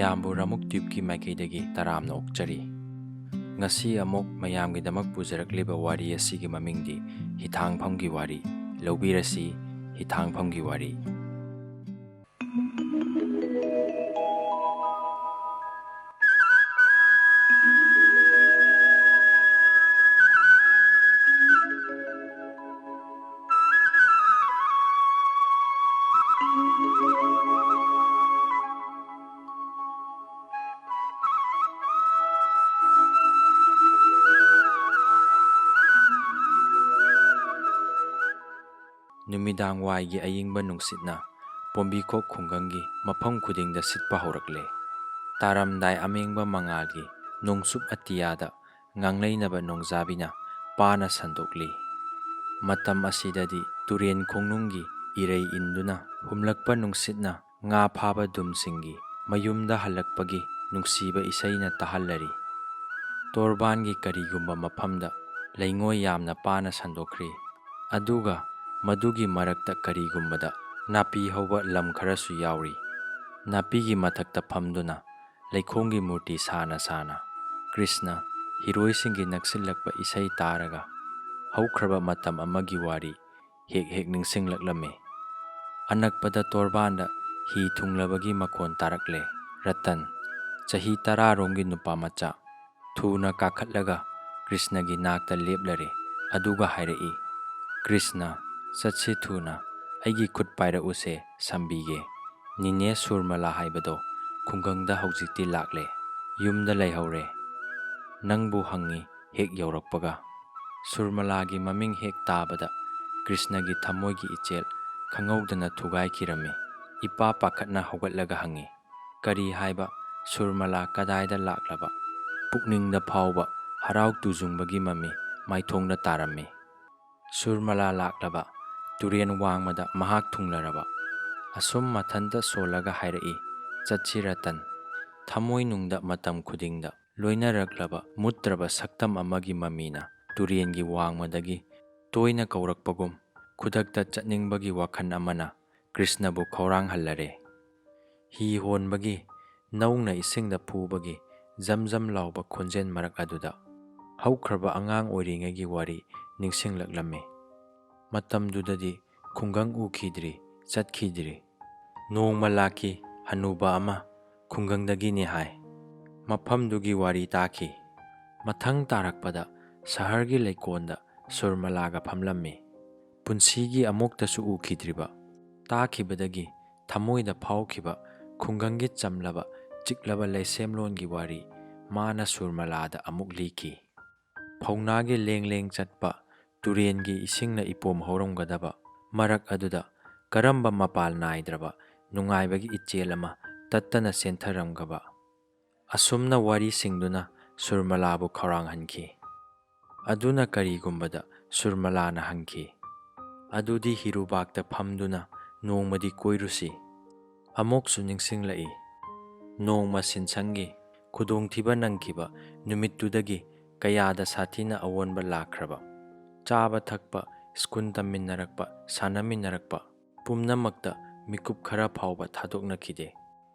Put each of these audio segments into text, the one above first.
ꯃꯌꯥꯝꯕꯨ ꯔꯃꯨꯛ ꯇ꯭ꯌꯨꯕꯀꯤ ꯃꯥꯏꯀꯩꯗꯒꯤ ꯇꯔꯥꯝꯅ ꯑꯣꯛꯆꯔꯤ꯫ ꯉꯁꯤ ꯑꯃꯨꯛ ꯃꯌꯥꯝꯒꯤꯗꯃꯛ ꯄꯨꯖꯔꯛꯂꯤꯕ ꯋꯥꯔꯤ ꯑꯁꯤꯒꯤ ꯃꯃꯤꯡꯗꯤ ꯍꯤꯊꯥꯡꯐꯝꯒꯤ ꯋꯥꯔꯤ꯫ ꯂꯧꯕꯤꯔꯁꯤ ꯍꯤꯊꯥꯡꯐꯝꯒꯤ ꯋꯥꯔꯤ꯫ ꯅꯨꯃꯤꯗꯥꯡ ꯋꯥꯏꯒꯤ ꯑꯏꯪꯕ ꯅꯨꯡꯁꯤꯠꯅ ꯄꯣꯝꯕꯤꯈꯣꯛ ꯈꯨꯡꯒꯪꯒꯤ ꯃꯐꯝ ꯈꯨꯗꯤꯡꯗ ꯁꯤꯠꯄ ꯍꯧꯔꯛꯂꯦ꯫ ꯇꯥꯔꯝꯗꯥꯏ ꯑꯃꯦꯡꯕ ꯃꯉꯥꯜꯒꯤ ꯅꯣꯡꯁꯨꯞ ꯑꯇꯤꯌꯥꯗ ꯉꯥꯡꯂꯩꯅꯕ ꯅꯣꯡꯖꯥꯕꯤꯅ ꯄꯥꯅ ꯁꯟꯗꯣꯛꯂꯤ꯫ ꯃꯇꯝ ꯑꯁꯤꯗꯗꯤ ꯇꯨꯔꯦꯟ ꯈꯣꯡꯅꯨꯡꯒꯤ ꯏꯔꯩ ꯏꯟꯗꯨꯅ ꯍꯨꯝꯂꯛꯄ ꯅꯨꯡꯁꯤꯠꯅ ꯉꯥ ꯐꯥꯕ ꯗꯨꯝꯁꯤꯡꯒꯤ ꯃꯌꯨꯝꯗ ꯍꯜꯂꯛꯄꯒꯤ ꯅꯨꯡꯁꯤꯕ ꯏꯁꯩꯅ ꯇꯥꯍꯜꯂꯔꯤ꯫ ꯇꯣꯔꯕꯥꯟꯒꯤ ꯀꯔꯤꯒꯨꯝꯕ ꯃꯐꯝꯗ ꯂꯩꯉꯣꯏ ꯌꯥꯝꯅ ꯄꯥꯅ ꯁꯟꯗꯣꯛꯈ꯭ꯔꯤ, ꯑꯗꯨꯒ ꯃꯗꯨꯒꯤ ꯃꯔꯛꯇ ꯀꯔꯤꯒꯨꯝꯕꯗ ꯅꯥꯄꯤ ꯍꯧꯕ ꯂꯝ ꯈꯔꯁꯨ ꯌꯥꯎꯔꯤ꯫ ꯅꯥꯄꯤꯒꯤ ꯃꯊꯛꯇ ꯐꯝꯗꯨꯅ ꯂꯩꯈꯣꯝꯒꯤ ꯃꯨꯔꯇꯤ ꯁꯥꯅ ꯁꯥꯅ ꯀ꯭ꯔꯤꯁꯅ ꯍꯤꯔꯣꯏꯁꯤꯡꯒꯤ ꯅꯛꯁꯤꯜꯂꯛꯄ ꯏꯁꯩ ꯇꯥꯔꯒ ꯍꯧꯈ꯭ꯔꯕ ꯃꯇꯝ ꯑꯃꯒꯤ ꯋꯥꯔꯤ ꯍꯦꯛ ꯍꯦꯛ ꯅꯤꯡꯁꯤꯡꯂꯛꯂꯝꯃꯤ꯫ ꯑꯅꯛꯄꯗ ꯇꯣꯔꯕꯥꯟꯗ ꯍꯤ ꯊꯨꯡꯂꯕꯒꯤ ꯃꯈꯣꯟ ꯇꯥꯔꯛꯂꯦ꯫ ꯔꯇꯟ, ꯆꯍꯤ 10ꯔꯣꯝꯒꯤ ꯅꯨꯄꯥ ꯃꯆꯥ, ꯊꯨꯅ ꯀꯥꯈꯠꯂꯒ ꯀ꯭ꯔꯤꯁꯅꯒꯤ ꯅꯥꯛꯇ ꯂꯦꯞꯂꯔꯦ, ꯑꯗꯨꯒ ꯍꯥꯏꯔꯛꯏ, "ꯀ꯭ꯔꯤꯁꯅ, ꯆꯠꯁꯤ ꯊꯨꯅ, ꯑꯩꯒꯤ ꯈꯨꯠ ꯄꯥꯏꯔꯛꯎꯁꯦ, ꯁꯝꯕꯤꯒꯦ꯫ ꯅꯤꯅꯦ ꯁꯨꯔꯃꯂꯥ ꯍꯥꯏꯕꯗꯣ ꯈꯨꯡꯒꯪꯗ ꯍꯧꯖꯤꯛꯇꯤ ꯂꯥꯛꯂꯦ, ꯌꯨꯝꯗ ꯂꯩꯍꯧꯔꯦ, ꯅꯪꯕꯨ ꯍꯪꯉꯤ ꯍꯦꯛ ꯌꯧꯔꯛꯄꯒ"꯫ ꯁꯨꯔꯃꯂꯥꯒꯤ ꯃꯃꯤꯡ ꯍꯦꯛ ꯇꯥꯕꯗ ꯀ꯭ꯔꯤꯁꯅꯒꯤ ꯊꯃꯣꯏꯒꯤ ꯏꯆꯦꯜ ꯈꯪꯍꯧꯗꯅ ꯊꯨꯒꯥꯏꯈꯤꯔꯝꯃꯤ꯫ ꯏꯄꯥ ꯄꯥꯈꯠꯅ ꯍꯧꯒꯠꯂꯒ ꯍꯪꯉꯤ, "ꯀꯔꯤ ꯍꯥꯏꯕ? ꯁꯨꯔꯃꯂꯥ ꯀꯗꯥꯏꯗ ꯂꯥꯛꯂꯕ?" ꯄꯨꯛꯅꯤꯡꯗ ꯐꯥꯎꯕ ꯍꯔꯥꯎ ꯇꯨꯖꯨꯡꯕꯒꯤ ꯃꯃꯤ ꯃꯥꯏꯊꯣꯡꯗ ꯇꯥꯔꯝꯃꯤ꯫ ꯁꯨꯔꯃꯂꯥ ꯂꯥꯛꯂꯕ, ꯇꯨꯔꯦꯟ ꯋꯥꯡꯃꯗ ꯃꯍꯥꯛ ꯊꯨꯡꯂꯔꯕ꯫ ꯑꯁꯨꯝ ꯃꯊꯟꯇ ꯁꯣꯜꯂꯒ ꯍꯥꯏꯔꯛꯏ, "ꯆꯠꯁꯤ ꯔꯇꯟ"꯫ ꯊꯃꯣꯏꯅꯨꯡꯗ ꯃꯇꯝ ꯈꯨꯗꯤꯡꯗ ꯂꯣꯏꯅꯔꯛꯂꯕ ꯃꯨꯠꯇ꯭ꯔꯕ ꯁꯛꯇꯝ ꯑꯃꯒꯤ ꯃꯃꯤꯅ ꯇꯨꯔꯦꯟꯒꯤ ꯋꯥꯡꯃꯗꯒꯤ ꯇꯣꯏꯅ ꯀꯧꯔꯛꯄꯒꯨꯝ ꯈꯨꯗꯛꯇ ꯆꯠꯅꯤꯡꯕꯒꯤ ꯋꯥꯈꯜ ꯑꯃꯅ ꯀ꯭ꯔꯤꯁꯅꯕꯨ ꯈꯧꯔꯥꯡꯍꯜꯂꯔꯦ꯫ ꯍꯤ ꯍꯣꯟꯕꯒꯤ, ꯅꯧꯅ ꯏꯁꯤꯡꯗ ꯐꯨꯕꯒꯤ ꯖꯝ ꯖꯝ ꯂꯥꯎꯕ ꯈꯣꯟꯖꯦꯜ ꯃꯔꯛ ꯑꯗꯨꯗ ꯍꯧꯈ꯭ꯔꯕ ꯑꯉꯥꯡ ꯑꯣꯏꯔꯤꯉꯩꯒꯤ ꯋꯥꯔꯤ ꯅꯤꯡꯁꯤꯡꯂꯛꯂꯝꯃꯤ꯫ ꯃꯇꯝꯗꯨꯗꯗꯤ ꯈꯨꯡꯒꯪ ꯎꯈꯤꯗ꯭ꯔꯤ, ꯆꯠꯈꯤꯗ꯭ꯔꯤ꯫ ꯅꯣꯡꯃ ꯂꯥꯛꯈꯤ ꯍꯅꯨꯕ ꯑꯃ, ꯈꯨꯡꯒꯪꯗꯒꯤꯅꯤ ꯍꯥꯏ꯫ ꯃꯐꯝꯗꯨꯒꯤ ꯋꯥꯔꯤ ꯇꯥꯈꯤ꯫ ꯃꯊꯪ ꯇꯥꯔꯛꯄꯗ ꯁꯍꯔꯒꯤ ꯂꯩꯀꯣꯜꯗ ꯁꯨꯔꯃꯂꯥꯒ ꯐꯝꯂꯝꯃꯤ꯫ ꯄꯨꯟꯁꯤꯒꯤ ꯑꯃꯨꯛꯇꯁꯨ ꯎꯈꯤꯗ꯭ꯔꯤꯕ, ꯇꯥꯈꯤꯕꯗꯒꯤ ꯊꯃꯣꯏꯗ ꯐꯥꯎꯈꯤꯕ ꯈꯨꯡꯒꯪꯒꯤ ꯆꯝꯂꯕ ꯆꯤꯛꯂꯕ ꯂꯩꯁꯦꯝꯂꯣꯟꯒꯤ ꯋꯥꯔꯤ ꯃꯥꯅ ꯁꯨꯔꯃꯂꯥꯗ ꯑꯃꯨꯛ ꯂꯤꯈꯤ꯫ ꯐꯧꯅꯥꯒꯤ ꯂꯦꯡ ꯂꯦꯡ ꯆꯠꯄ ꯇꯨꯔꯦꯟꯒꯤ ꯏꯁꯤꯡꯅ ꯏꯄꯣꯝ ꯍꯧꯔꯝꯒꯗꯕ ꯃꯔꯛ ꯑꯗꯨꯗ ꯀꯔꯝꯕ ꯃꯄꯥꯜ ꯅꯥꯏꯗ꯭ꯔꯕ ꯅꯨꯡꯉꯥꯏꯕꯒꯤ ꯏꯆꯦꯜ ꯑꯃ ꯇꯠꯇꯅ ꯆꯦꯟꯊꯔꯝꯒꯕ꯫ ꯑꯁꯨꯝꯅ ꯋꯥꯔꯤꯁꯤꯡꯗꯨꯅ ꯁꯨꯔꯃꯂꯥꯕꯨ ꯈꯧꯔꯥꯡꯍꯟꯈꯤ꯫ ꯑꯗꯨꯅ ꯀꯔꯤꯒꯨꯝꯕꯗ ꯁꯨꯔꯃꯂꯥꯅ ꯍꯪꯈꯤ, "ꯑꯗꯨꯗꯤ ꯍꯤꯔꯨꯕꯥꯛꯇ ꯐꯝꯗꯨꯅ ꯅꯣꯡꯃꯗꯤ ꯀꯣꯏꯔꯨꯁꯤ"꯫ ꯑꯃꯨꯛꯁꯨ ꯅꯤꯡꯁꯤꯡꯂꯛꯏ, ꯅꯣꯡꯃ ꯁꯤꯟꯁꯪꯒꯤ ꯈꯨꯗꯣꯡꯊꯤꯕ ꯅꯪꯈꯤꯕ ꯅꯨꯃꯤꯠꯇꯨꯗꯒꯤ ꯀꯌꯥꯗ ꯁꯥꯊꯤꯅ ꯑꯑꯣꯟꯕ ꯂꯥꯛꯈ꯭ꯔꯕ꯫ ꯆꯥꯕ ꯊꯛꯄ, ꯁ꯭ꯀꯨꯜ ꯇꯝꯃꯤꯟꯅꯔꯛꯄ, ꯁꯥꯟꯅꯃꯤꯟꯅꯔꯛꯄ ꯄꯨꯝꯅꯃꯛꯇ ꯃꯤꯀꯨꯞ ꯈꯔ ꯐꯥꯎꯕ ꯊꯥꯗꯣꯛꯅꯈꯤꯗꯦ,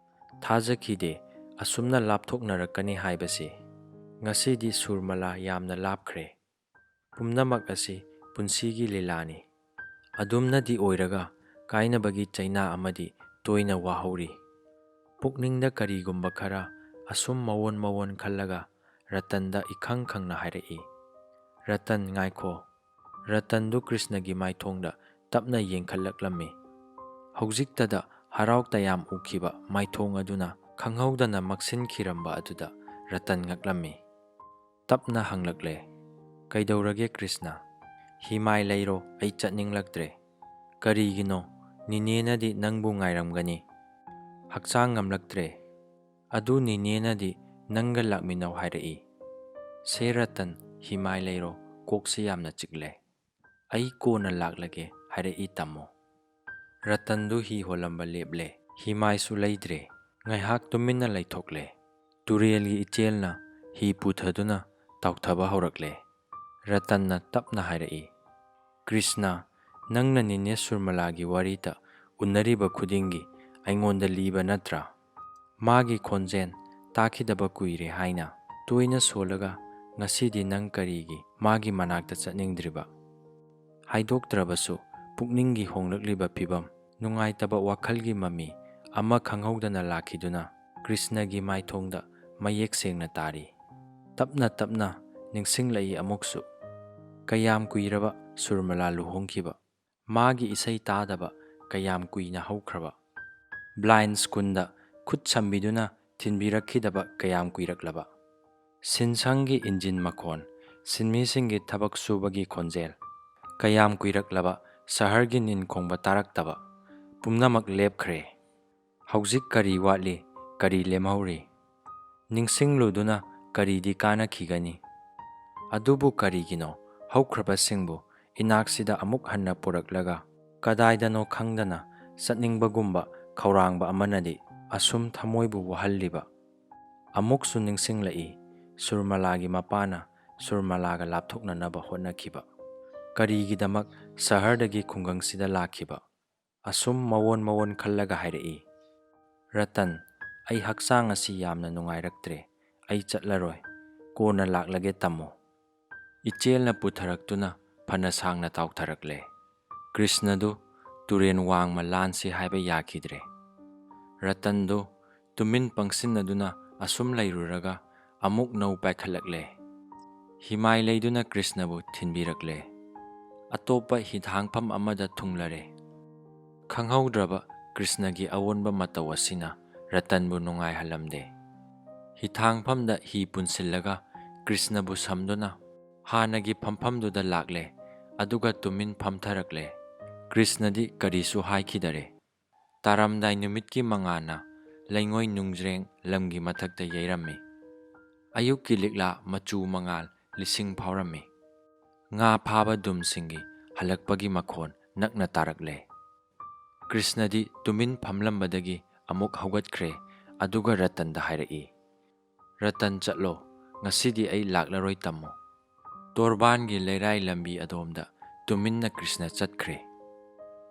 ꯊꯥꯖꯈꯤꯗꯦ ꯑꯁꯨꯝꯅ ꯂꯥꯞꯊꯣꯛꯅꯔꯛꯀꯅꯤ ꯍꯥꯏꯕꯁꯤ꯫ ꯉꯁꯤꯗꯤ ꯁꯨꯔꯃꯂꯥ ꯌꯥꯝꯅ ꯂꯥꯞꯈ꯭ꯔꯦ꯫ ꯄꯨꯝꯅꯃꯛ ꯑꯁꯤ ꯄꯨꯟꯁꯤꯒꯤ ꯂꯤꯂꯥꯅꯤ꯫ ꯑꯗꯨꯝꯅꯗꯤ ꯑꯣꯏꯔꯒ ꯀꯥꯏꯅꯕꯒꯤ ꯆꯩꯅꯥ ꯑꯃꯗꯤ ꯇꯣꯏꯅ ꯋꯥꯍꯧꯔꯤ꯫ ꯄꯨꯛꯅꯤꯡꯗ ꯀꯔꯤꯒꯨꯝꯕ ꯈꯔ ꯑꯁꯨꯝ ꯃꯋꯣꯟ ꯃꯋꯣꯟ ꯈꯜꯂꯒ ꯔꯇꯟꯗ ꯏꯈꯪ ꯈꯪꯅ ꯍꯥꯏꯔꯛꯏ, "ꯔꯇꯟ, ꯉꯥꯏꯈꯣ"꯫ ꯔꯇꯟꯗꯨ ꯀ꯭ꯔꯤꯁꯅꯒꯤ ꯃꯥꯏꯊꯣꯡꯗ ꯇꯞꯅ ꯌꯦꯡꯈꯠꯂꯛꯂꯝꯃꯤ꯫ ꯍꯧꯖꯤꯛꯇꯗ ꯍꯔꯥꯎ ꯇꯌꯥꯝ ꯎꯈꯤꯕ ꯃꯥꯏꯊꯣꯡ ꯑꯗꯨꯅ ꯈꯪꯍꯧꯗꯅ ꯃꯛꯁꯤꯟꯈꯤꯔꯝꯕ ꯑꯗꯨꯗ ꯔꯇꯟ ꯉꯛꯂꯝꯃꯤ꯫ ꯇꯞꯅ ꯍꯪꯂꯛꯂꯦ, "ꯀꯩꯗꯧꯔꯒꯦ ꯀ꯭ꯔꯤꯁꯅ? ꯍꯤꯃꯥꯏ ꯂꯩꯔꯣ, ꯑꯩ ꯆꯠꯅꯤꯡꯂꯛꯇ꯭ꯔꯦ"꯫ "ꯀꯔꯤꯒꯤꯅꯣ? ꯅꯤꯅꯦꯅꯗꯤ ꯅꯪꯕꯨ ꯉꯥꯏꯔꯝꯒꯅꯤ"꯫ "ꯍꯛꯆꯥꯡ ꯉꯝꯂꯛꯇ꯭ꯔꯦ"꯫ "ꯑꯗꯨ ꯅꯤꯅꯦꯅꯗꯤ ꯅꯪꯒ ꯂꯥꯛꯃꯤꯟꯅꯧ ꯍꯥꯏꯔꯛꯏ"꯫ "ꯁꯦ ꯔꯇꯟ, ꯍꯤꯃꯥꯏ ꯂꯩꯔꯣ, ꯀꯣꯛꯁꯤ ꯌꯥꯝꯅ ꯆꯤꯛꯂꯦ, ꯑꯩ ꯀꯣꯟꯅ ꯂꯥꯛꯂꯒꯦ ꯍꯥꯏꯔꯛꯏ ꯇꯥꯃꯣ"꯫ ꯔꯇꯟꯗꯨ ꯍꯤ ꯍꯣꯜꯂꯝꯕ ꯂꯦꯞꯂꯦ꯫ ꯍꯤꯃꯥꯏꯁꯨ ꯂꯩꯗ꯭ꯔꯦ꯫ ꯉꯥꯏꯍꯥꯛ ꯇꯨꯃꯤꯟꯅ ꯂꯩꯊꯣꯛꯂꯦ꯫ ꯇꯨꯔꯦꯜꯒꯤ ꯏꯆꯦꯜꯅ ꯍꯤ ꯄꯨꯊꯗꯨꯅ ꯇꯥꯎꯊꯕ ꯍꯧꯔꯛꯂꯦ꯫ ꯔꯇꯟꯅ ꯇꯞꯅ ꯍꯥꯏꯔꯛꯏ, "ꯀ꯭ꯔꯤꯁꯅ, ꯅꯪꯅ ꯅꯤꯅꯦ ꯁꯨꯔꯃꯂꯥꯒꯤ ꯋꯥꯔꯤꯇ ꯎꯅꯔꯤꯕ ꯈꯨꯗꯤꯡꯒꯤ ꯑꯩꯉꯣꯟꯗ ꯂꯤꯕ ꯅꯠꯇ꯭ꯔꯥ? ꯃꯥꯒꯤ ꯈꯣꯟꯖꯦꯜ ꯇꯥꯈꯤꯗꯕ ꯀꯨꯏꯔꯦ ꯍꯥꯏꯅ ꯇꯣꯏꯅ ꯁꯣꯜꯂꯒ ꯉꯁꯤꯗꯤ ꯅꯪ ꯀꯔꯤꯒꯤ ꯃꯥꯒꯤ ꯃꯅꯥꯛꯇ ꯆꯠꯅꯤꯡꯗ꯭ꯔꯤꯕ? ꯍꯥꯏꯗꯣꯛꯇ꯭ꯔꯕꯁꯨ ꯄꯨꯛꯅꯤꯡꯒꯤ ꯍꯣꯡꯂꯛꯂꯤꯕ ꯐꯤꯚꯝ, ꯅꯨꯡꯉꯥꯏꯇꯕ ꯋꯥꯈꯜꯒꯤ ꯃꯃꯤ ꯑꯃ ꯈꯪꯍꯧꯗꯅ ꯂꯥꯛꯈꯤꯗꯨꯅ ꯀ꯭ꯔꯤꯁꯅꯒꯤ ꯃꯥꯏꯊꯣꯡꯗ ꯃꯌꯦꯛ ꯁꯦꯡꯅ ꯇꯥꯔꯤ꯫ ꯇꯞꯅ ꯇꯞꯅ ꯅꯤꯡꯁꯤꯡꯂꯛꯏ ꯑꯃꯨꯛꯁꯨ ꯀꯌꯥꯝ ꯀꯨꯏꯔꯕ ꯁꯨꯔꯃꯂꯥ ꯂꯨꯍꯣꯡꯈꯤꯕ, ꯃꯥꯒꯤ ꯏꯁꯩ ꯇꯥꯗꯕ ꯀꯌꯥꯝ ꯀꯨꯏꯅ ꯍꯧꯈ꯭ꯔꯕ, ꯕ꯭ꯂꯥꯏꯟ ꯁ꯭ꯀꯨꯜꯗ ꯈꯨꯠ ꯁꯝꯕꯤꯗꯨꯅ ꯊꯤꯟꯕꯤꯔꯛꯈꯤꯗꯕ ꯀꯌꯥꯝ ꯀꯨꯏꯔꯛꯂꯕ, ꯁꯤꯟꯁꯪꯒꯤ ꯏꯟꯖꯤꯟ ꯃꯈꯣꯟ, ꯁꯤꯟꯃꯤꯁꯤꯡꯒꯤ ꯊꯕꯛ ꯁꯨꯕꯒꯤ ꯈꯣꯟꯖꯦꯜ, ꯀꯌꯥꯝ ꯀꯨꯏꯔꯛꯂꯕ ꯁꯍꯔꯒꯤ ꯅꯤꯟꯈꯣꯡꯕ ꯇꯥꯔꯛꯇꯕ, ꯄꯨꯝꯅꯃꯛ ꯂꯦꯞꯈ꯭ꯔꯦ꯫ ꯍꯧꯖꯤꯛ ꯀꯔꯤ ꯋꯥꯠꯂꯤ, ꯀꯔꯤ ꯂꯦꯝꯍꯧꯔꯤ? ꯅꯤꯡꯁꯤꯡꯂꯨꯗꯨꯅ ꯀꯔꯤꯗꯤ ꯀꯥꯟꯅꯈꯤꯒꯅꯤ? ꯑꯗꯨꯕꯨ ꯀꯔꯤꯒꯤꯅꯣ ꯍꯧꯈ꯭ꯔꯕꯁꯤꯡꯕꯨ ꯏꯅꯥꯛꯁꯤꯗ ꯑꯃꯨꯛ ꯍꯟꯅ ꯄꯨꯔꯛꯂꯒ ꯀꯗꯥꯏꯗꯅꯣ ꯈꯪꯗꯅ ꯆꯠꯅꯤꯡꯕꯒꯨꯝꯕ ꯈꯧꯔꯥꯡꯕ ꯑꯃꯅꯗꯤ ꯑꯁꯨꯝ ꯊꯃꯣꯏꯕꯨ ꯋꯥꯍꯜꯂꯤꯕ? ꯑꯃꯨꯛꯁꯨ ꯅꯤꯡꯁꯤꯡꯂꯛꯏ ꯁꯨꯔꯃꯂꯥꯒꯤ ꯃꯄꯥꯅ ꯁꯨꯔꯃꯂꯥꯒ ꯂꯥꯞꯊꯣꯛꯅꯅꯕ ꯍꯣꯠꯅꯈꯤꯕ, ꯀꯔꯤꯒꯤꯗꯃꯛ ꯁꯍꯔꯗꯒꯤ ꯈꯨꯡꯒꯪꯁꯤꯗ ꯂꯥꯛꯈꯤꯕ? ꯑꯁꯨꯝ ꯃꯋꯣꯟ ꯃꯋꯣꯟ ꯈꯜꯂꯒ ꯍꯥꯏꯔꯛꯏ, ꯔꯇꯟ, ꯑꯩ ꯍꯛꯆꯥꯡ ꯑꯁꯤ ꯌꯥꯝꯅ ꯅꯨꯡꯉꯥꯏꯔꯛꯇ꯭ꯔꯦ, ꯑꯩ ꯆꯠꯂꯔꯣꯏ, ꯀꯣꯟꯅ ꯂꯥꯛꯂꯒꯦ ꯇꯝꯃꯣ꯫ ꯏꯆꯦꯜꯅ ꯄꯨꯊꯔꯛꯇꯨꯅ ꯐꯅ ꯁꯥꯡꯅ ꯇꯥꯎꯊꯔꯛꯂꯦ꯫ ꯀ꯭ꯔꯤꯁꯅꯗꯨ ꯇꯨꯔꯦꯟ ꯋꯥꯡꯃ ꯂꯥꯟꯁꯤ ꯍꯥꯏꯕ ꯌꯥꯈꯤꯗ꯭ꯔꯦ꯫ ꯔꯇꯟꯗꯨ ꯇꯨꯃꯤꯟ ꯄꯪꯁꯤꯟꯅꯗꯨꯅ ꯑꯁꯨꯝ ꯂꯩꯔꯨꯔꯒ ꯑꯃꯨꯛ ꯅꯧ ꯄꯥꯏꯈꯠꯂꯛꯂꯦ꯫ ꯍꯤꯃꯥꯏ ꯂꯩꯗꯨꯅ ꯀ꯭ꯔꯤꯁꯅꯕꯨ ꯊꯤꯟꯕꯤꯔꯛꯂꯦ꯫ ꯑꯇꯣꯞꯄ ꯍꯤꯊꯥꯡꯐꯝ ꯑꯃꯗ ꯊꯨꯡꯂꯔꯦ꯫ ꯈꯪꯍꯧꯗ꯭ꯔꯕ ꯀ꯭ꯔꯤꯁꯅꯒꯤ ꯑꯑꯣꯟꯕ ꯃꯇꯧ ꯑꯁꯤꯅ ꯔꯇꯟꯕꯨ ꯅꯨꯡꯉꯥꯏꯍꯜꯂꯝꯗꯦ꯫ ꯍꯤꯊꯥꯡꯐꯝꯗ ꯍꯤ ꯄꯨꯟꯁꯤꯜꯂꯒ ꯀ꯭ꯔꯤꯁꯅꯕꯨ ꯁꯝꯗꯨꯅ ꯍꯥꯟꯅꯒꯤ ꯐꯝꯐꯝꯗꯨꯗ ꯂꯥꯛꯂꯦ, ꯑꯗꯨꯒ ꯇꯨꯃꯤꯟ ꯐꯝꯊꯔꯛꯂꯦ꯫ ꯀ꯭ꯔꯤꯁꯅꯗꯤ ꯀꯔꯤꯁꯨ ꯍꯥꯏꯈꯤꯗꯔꯦ꯫ ꯇꯥꯔꯝꯗꯥꯏ ꯅꯨꯃꯤꯠꯀꯤ ꯃꯉꯥꯜꯅ ꯂꯩꯉꯣꯏ ꯅꯨꯡꯖ꯭ꯔꯦꯡ ꯂꯝꯒꯤ ꯃꯊꯛꯇ ꯌꯩꯔꯝꯃꯤ꯫ ꯑꯌꯨꯛꯀꯤ ꯂꯤꯛꯂꯥ ꯃꯆꯨ ꯃꯉꯥꯜ ꯂꯤꯁꯤꯡ ꯐꯥꯎꯔꯝꯃꯤ꯫ ꯉꯥ ꯐꯥꯕ ꯗꯨꯝꯁꯤꯡꯒꯤ ꯍꯜꯂꯛꯄꯒꯤ ꯃꯈꯣꯟ ꯅꯛꯅ ꯇꯥꯔꯛꯂꯦ꯫ ꯀ꯭ꯔꯤꯁꯅꯗꯤ ꯇꯨꯃꯤꯟ ꯐꯝꯂꯝꯕꯗꯒꯤ ꯑꯃꯨꯛ ꯍꯧꯒꯠꯈ꯭ꯔꯦ, ꯑꯗꯨꯒ ꯔꯇꯟꯗ ꯍꯥꯏꯔꯛꯏ, ꯔꯇꯟ ꯆꯠꯂꯣ, ꯉꯁꯤꯗꯤ ꯑꯩ ꯂꯥꯛꯂꯔꯣꯏ ꯇꯝꯃꯣ꯫ ꯇꯣꯔꯕꯥꯟꯒꯤ ꯂꯩꯔꯥꯏ ꯂꯝꯕꯤ ꯑꯗꯣꯝꯗ ꯇꯨꯃꯤꯟꯅ ꯀ꯭ꯔꯤꯁꯅ ꯆꯠꯈ꯭ꯔꯦ꯫